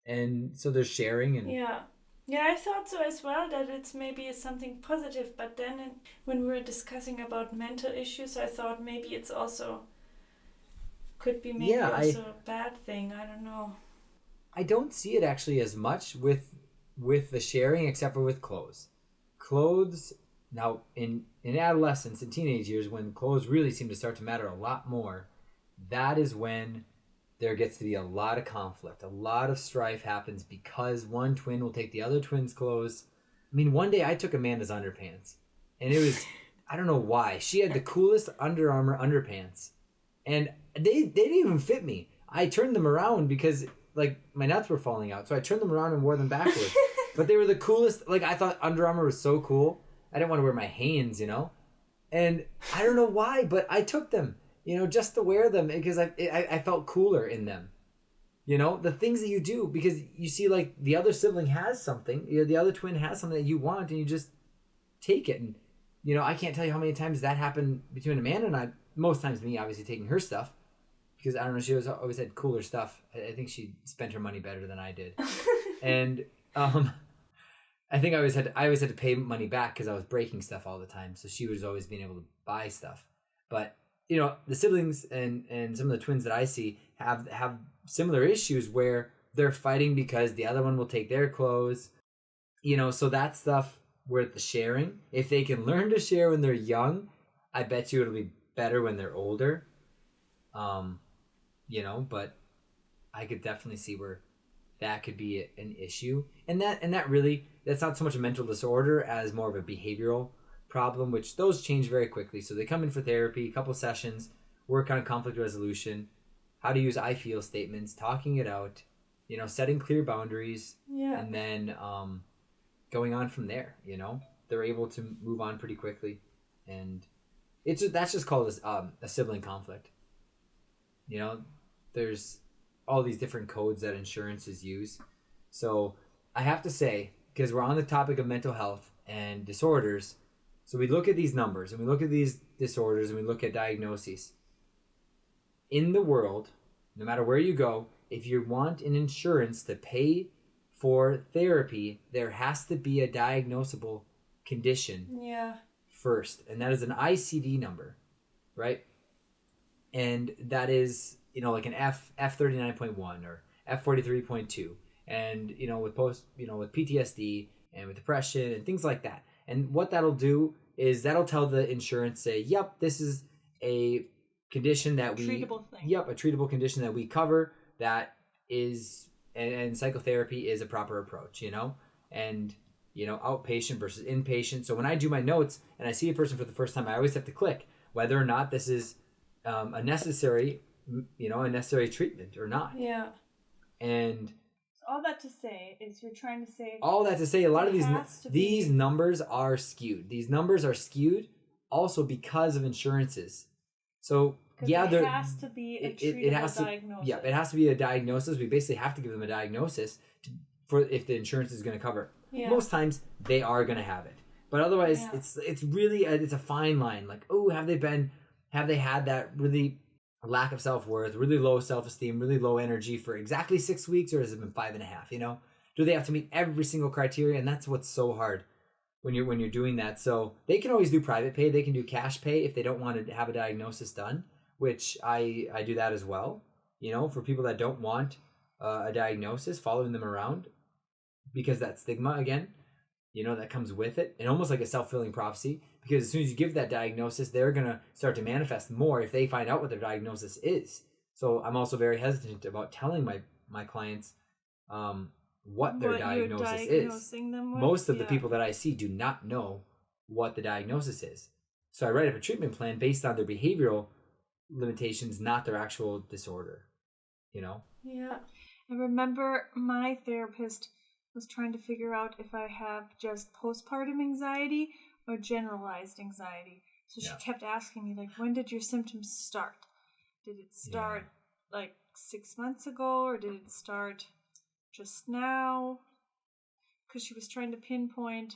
and so they're sharing. And Yeah. Yeah, I thought so as well, that it's maybe something positive, but then when we were discussing about mental issues, I thought maybe it's also could be maybe also a bad thing. I don't know. I don't see it actually as much with the sharing, except for with clothes. Now in adolescence and teenage years, when clothes really seem to start to matter a lot more, that is when there gets to be a lot of conflict. A lot of strife happens because one twin will take the other twin's clothes. I mean, one day I took Amanda's underpants, and it was, I don't know why. She had the coolest Under Armour underpants, and they didn't even fit me. I turned them around because, like, my nuts were falling out, so I turned them around and wore them backwards. But they were the coolest. Like, I thought Under Armour was so cool. I didn't want to wear my Hanes, And I don't know why, but I took them. Just to wear them because I felt cooler in them. The things that you do because you see, like, the other sibling has something, the other twin has something that you want, and you just take it. And, I can't tell you how many times that happened between Amanda and I. Most times me, obviously, taking her stuff because, I don't know, she always had cooler stuff. I think she spent her money better than I did. And I think I always had to pay money back because I was breaking stuff all the time. So she was always being able to buy stuff. But the siblings and some of the twins that I see have similar issues where they're fighting because the other one will take their clothes. So that stuff where the sharing, if they can learn to share when they're young, I bet you it'll be better when they're older. But I could definitely see where that could be an issue. And that really, that's not so much a mental disorder as more of a behavioral problem, which those change very quickly. So they come in for therapy, a couple sessions, work on conflict resolution, how to use I feel statements, talking it out, setting clear boundaries, and then going on from there. They're able to move on pretty quickly, and that's just called a sibling conflict. There's all these different codes that insurances use. So I have to say, because we're on the topic of mental health and disorders, so we look at these numbers and we look at these disorders and we look at diagnoses. In the world, no matter where you go, if you want an insurance to pay for therapy, there has to be a diagnosable condition first. And that is an ICD number, right? And that is, like an F39.1 or F43.2. And, with with PTSD and with depression and things like that. And what that'll do is that'll tell the insurance, say, yep, this is a condition that treatable thing. Yep, a treatable condition that we cover that is, and psychotherapy is a proper approach, and, outpatient versus inpatient. So when I do my notes and I see a person for the first time, I always have to click whether or not this is a necessary treatment or not. Yeah. And all that to say is you're trying to say... All that to say, a lot of these numbers are skewed. These numbers are skewed also because of insurances. So, there has to be a treatable diagnosis. Yeah, it has to be a diagnosis. We basically have to give them a diagnosis for if the insurance is going to cover it. Yeah. Most times, they are going to have it. But otherwise, it's really it's a fine line. Like, have they had that really lack of self-worth, really low self-esteem, really low energy for exactly 6 weeks, or has it been 5.5? Do they have to meet every single criteria? And that's what's so hard when you're doing that. So they can always do private pay. They can do cash pay if they don't want to have a diagnosis done, which I do that as well. For people that don't want a diagnosis, following them around because that stigma again, that comes with it, and almost like a self-fulfilling prophecy. Because as soon as you give that diagnosis, they're going to start to manifest more if they find out what their diagnosis is. So I'm also very hesitant about telling my clients what their diagnosis is. Most of the people that I see do not know what the diagnosis is. So I write up a treatment plan based on their behavioral limitations, not their actual disorder. Yeah. I remember my therapist was trying to figure out if I have just postpartum anxiety or generalized anxiety. So she kept asking me, like, when did your symptoms start? Did it start like 6 months ago, or did it start just now? Because she was trying to pinpoint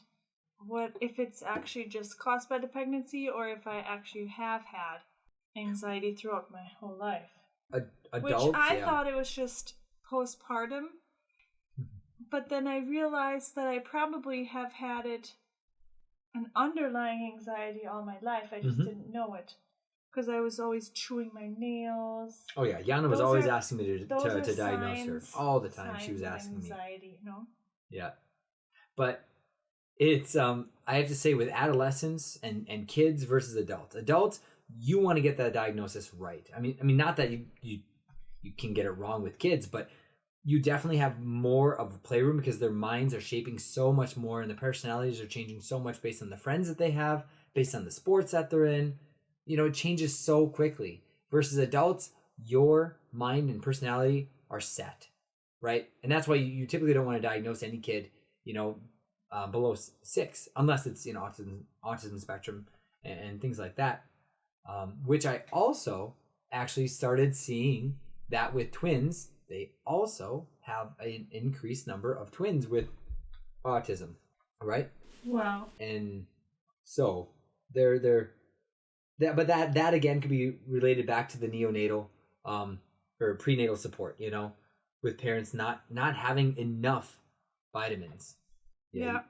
what if it's actually just caused by the pregnancy, or if I actually have had anxiety throughout my whole life. Adults, which I thought it was just postpartum. But then I realized that I probably have had an underlying anxiety all my life. I just didn't know it. Because I was always chewing my nails. Oh yeah, Jana was always asking me to diagnose her. All the time she was asking anxiety, me. Yeah. But it's, I have to say, with adolescents and kids versus adults, you want to get that diagnosis right. I mean, not that you can get it wrong with kids, but you definitely have more of a playroom because their minds are shaping so much more and the personalities are changing so much based on the friends that they have, based on the sports that they're in. It changes so quickly. Versus adults, your mind and personality are set, right? And that's why you typically don't want to diagnose any kid, below 6, unless it's, autism spectrum and things like that. Which I also actually started seeing that with twins, they also have an increased number of twins with autism, right? Wow. And so that again could be related back to the neonatal or prenatal support, with parents not having enough vitamins. Yeah.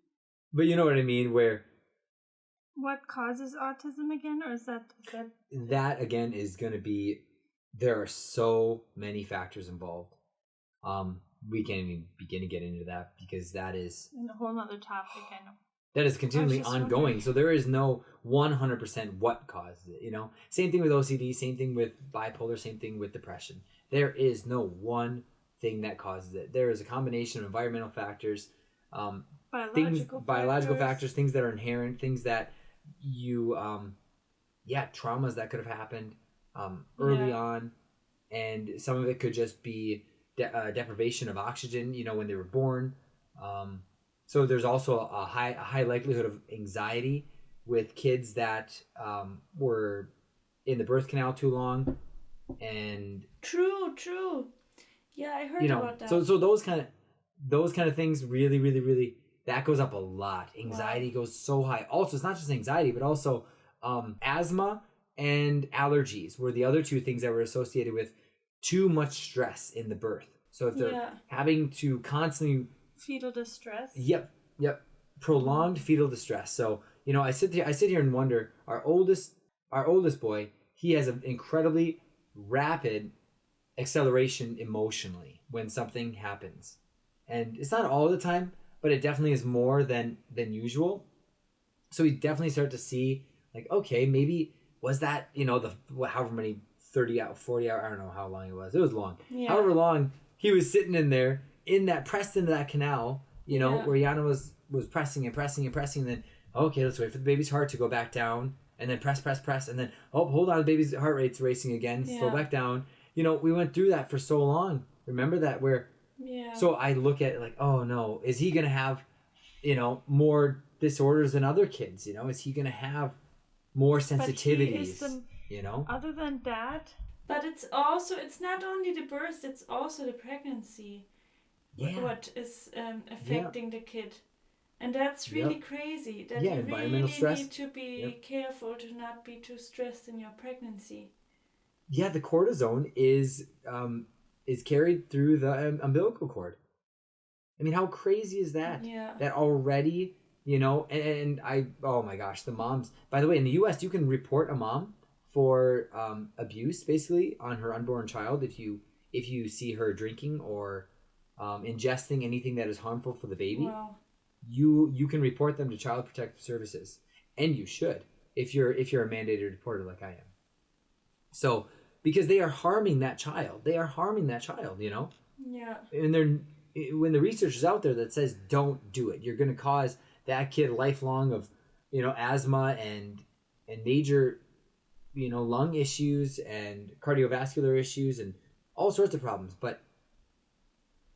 But you know what I mean, where what causes autism again, or is that that again is going to be, there are so many factors involved. We can't even begin to get into that because that is a whole other topic. I know that is continually ongoing. Wondering. So there is no 100% what causes it. Same thing with OCD, same thing with bipolar, same thing with depression. There is no one thing that causes it. There is a combination of environmental factors, biological factors, things that are inherent, things that you, traumas that could have happened early on, and some of it could just be deprivation of oxygen, when they were born. So there's also a high likelihood of anxiety with kids that were in the birth canal too long, and true. Yeah, I heard about that. So those kind of things really that goes up a lot. Anxiety goes so high. Also, it's not just anxiety, but also asthma and allergies were the other two things that were associated with too much stress in the birth. So if they're having to constantly fetal distress. Yep. Prolonged fetal distress. So, I sit here and wonder, our oldest boy, he has an incredibly rapid acceleration emotionally when something happens. And it's not all the time, but it definitely is more than usual. So we definitely start to see, like, okay, maybe was that, the however many 30 out 40 hour, I don't know how long it was long. However long he was sitting in there, pressed into that canal, where Jana was pressing and then, okay, let's wait for the baby's heart to go back down, and then press, and then, oh, hold on, the baby's heart rate's racing again, slow back down. We went through that for so long. Remember that? So I look at it like, oh no, is he going to have, more disorders than other kids? Is he going to have more sensitivities? Other than that. But it's not only the birth, it's also the pregnancy. What is affecting the kid. And that's really crazy. That you really stress. Need to be careful to not be too stressed in your pregnancy. Yeah, the cortisone is carried through the umbilical cord. I mean, how crazy is that? Yeah. That already, and oh my gosh, the moms. By the way, in the U.S., you can report a mom for abuse, basically, on her unborn child if you see her drinking or ingesting anything that is harmful for the baby. Wow. You can report them to Child Protective Services, and you should if you're a mandated reporter like I am. So, because they are harming that child. Yeah. And when the research is out there that says don't do it, you're going to cause that kid lifelong of, asthma and major, lung issues and cardiovascular issues and all sorts of problems. But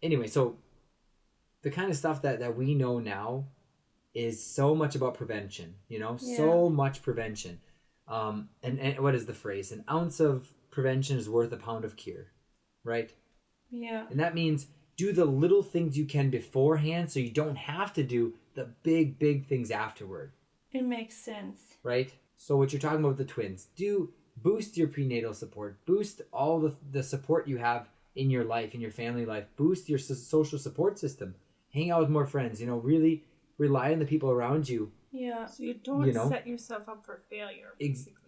anyway, so the kind of stuff that we know now is so much about prevention, so much prevention. And what is the phrase? An ounce of prevention is worth a pound of cure, right? Yeah. And that means do the little things you can beforehand so you don't have to do the big, big things afterward. It makes sense. Right? So what you're talking about with the twins, boost your prenatal support, boost all the support you have in your life, in your family life, boost your social support system, hang out with more friends, really rely on the people around you. Yeah. So you don't set yourself up for failure.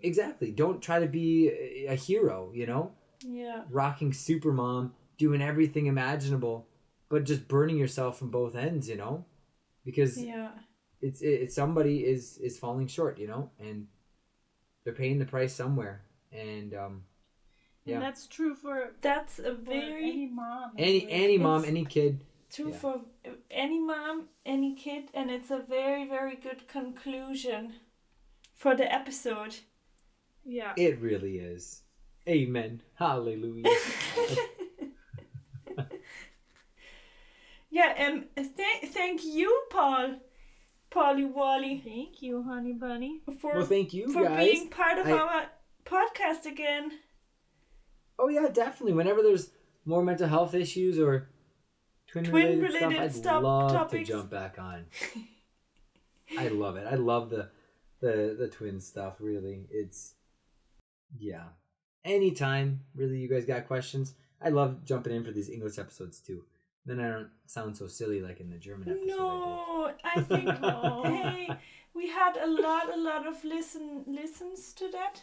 Exactly. Don't try to be a hero, Yeah. Rocking super mom, doing everything imaginable, but just burning yourself from both ends, because it's somebody is falling short, and they're paying the price somewhere, and And that's true for any mom. Any mom, any kid. True for any mom, any kid, and it's a very, very good conclusion for the episode. Yeah. It really is. Amen. Hallelujah. Yeah, thank you, Polly Wally. Thank you, honey bunny. Thank you, for guys. being part of our podcast again. Oh yeah, definitely. Whenever there's more mental health issues or twin-related stuff, I'd love topics to jump back on. I love it. I love the twin stuff, really. It's, anytime, really, you guys got questions, I love jumping in for these English episodes, too. Then I don't sound so silly like in the German episode. No, I think, hey, we had a lot of listens to that.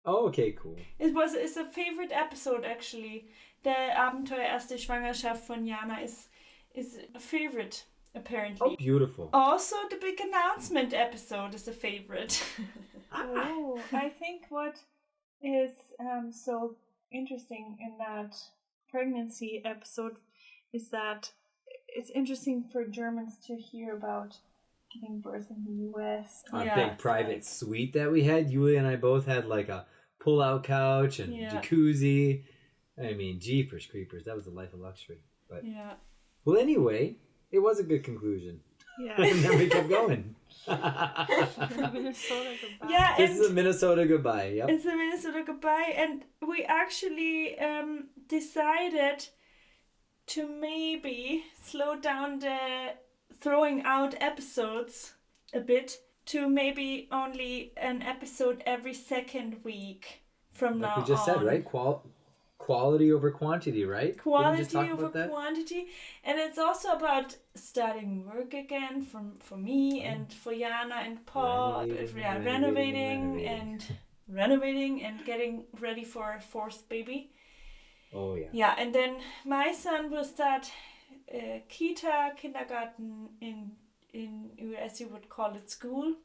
Oh, okay, cool. It's a favorite episode, actually. Der Abenteuer Erste Schwangerschaft von Jana is a favorite, apparently. Oh, beautiful. Also, the big announcement episode is a favorite. Oh, I think what is so interesting in that pregnancy episode is that it's interesting for Germans to hear about giving birth in the U.S. Our big private suite that we had, Julia and I both had like a pull-out couch and jacuzzi. I mean, jeepers creepers, that was a life of luxury. But well, anyway, it was a good conclusion. Yeah. And then we kept going. Minnesota goodbye. Yeah, this is a Minnesota goodbye. Yep. It's a Minnesota goodbye, and we actually decided to maybe slow down the throwing out episodes a bit to maybe only an episode every second week from now on. Like we just said, right? Quality over quantity, right? Quality over quantity. And it's also about starting work again for me and for Jana and Paul. Renovating and getting ready for a fourth baby. Oh, yeah. Yeah, and then my son will start kindergarten in as you would call it, school,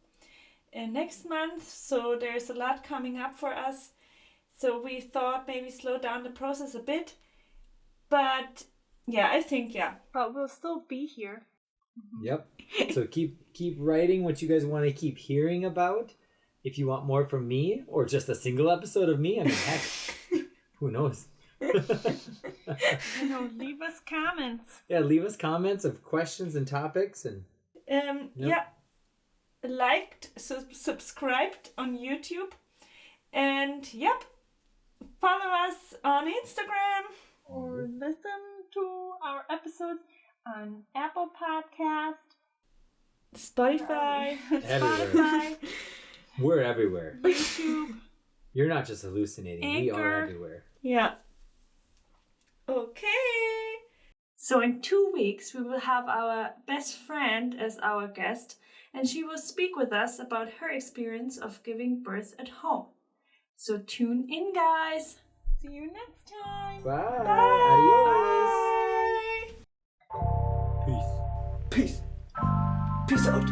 next month. So there's a lot coming up for us. So we thought maybe slow down the process a bit. But yeah, I think, But we'll still be here. Yep. So keep writing what you guys want to keep hearing about. If you want more from me or just a single episode of me, I mean, heck, who knows? Leave us comments. Yeah, leave us comments of questions and topics and liked, subscribed on YouTube, and follow us on Instagram or listen to our episodes on Apple Podcast, Spotify. We're everywhere. YouTube. You're not just hallucinating. Anchor. We are everywhere. Yeah. Okay. So in 2 weeks, we will have our best friend as our guest, and she will speak with us about her experience of giving birth at home. So tune in, guys. See you next time. Bye. Bye. Adios. Peace. Peace out.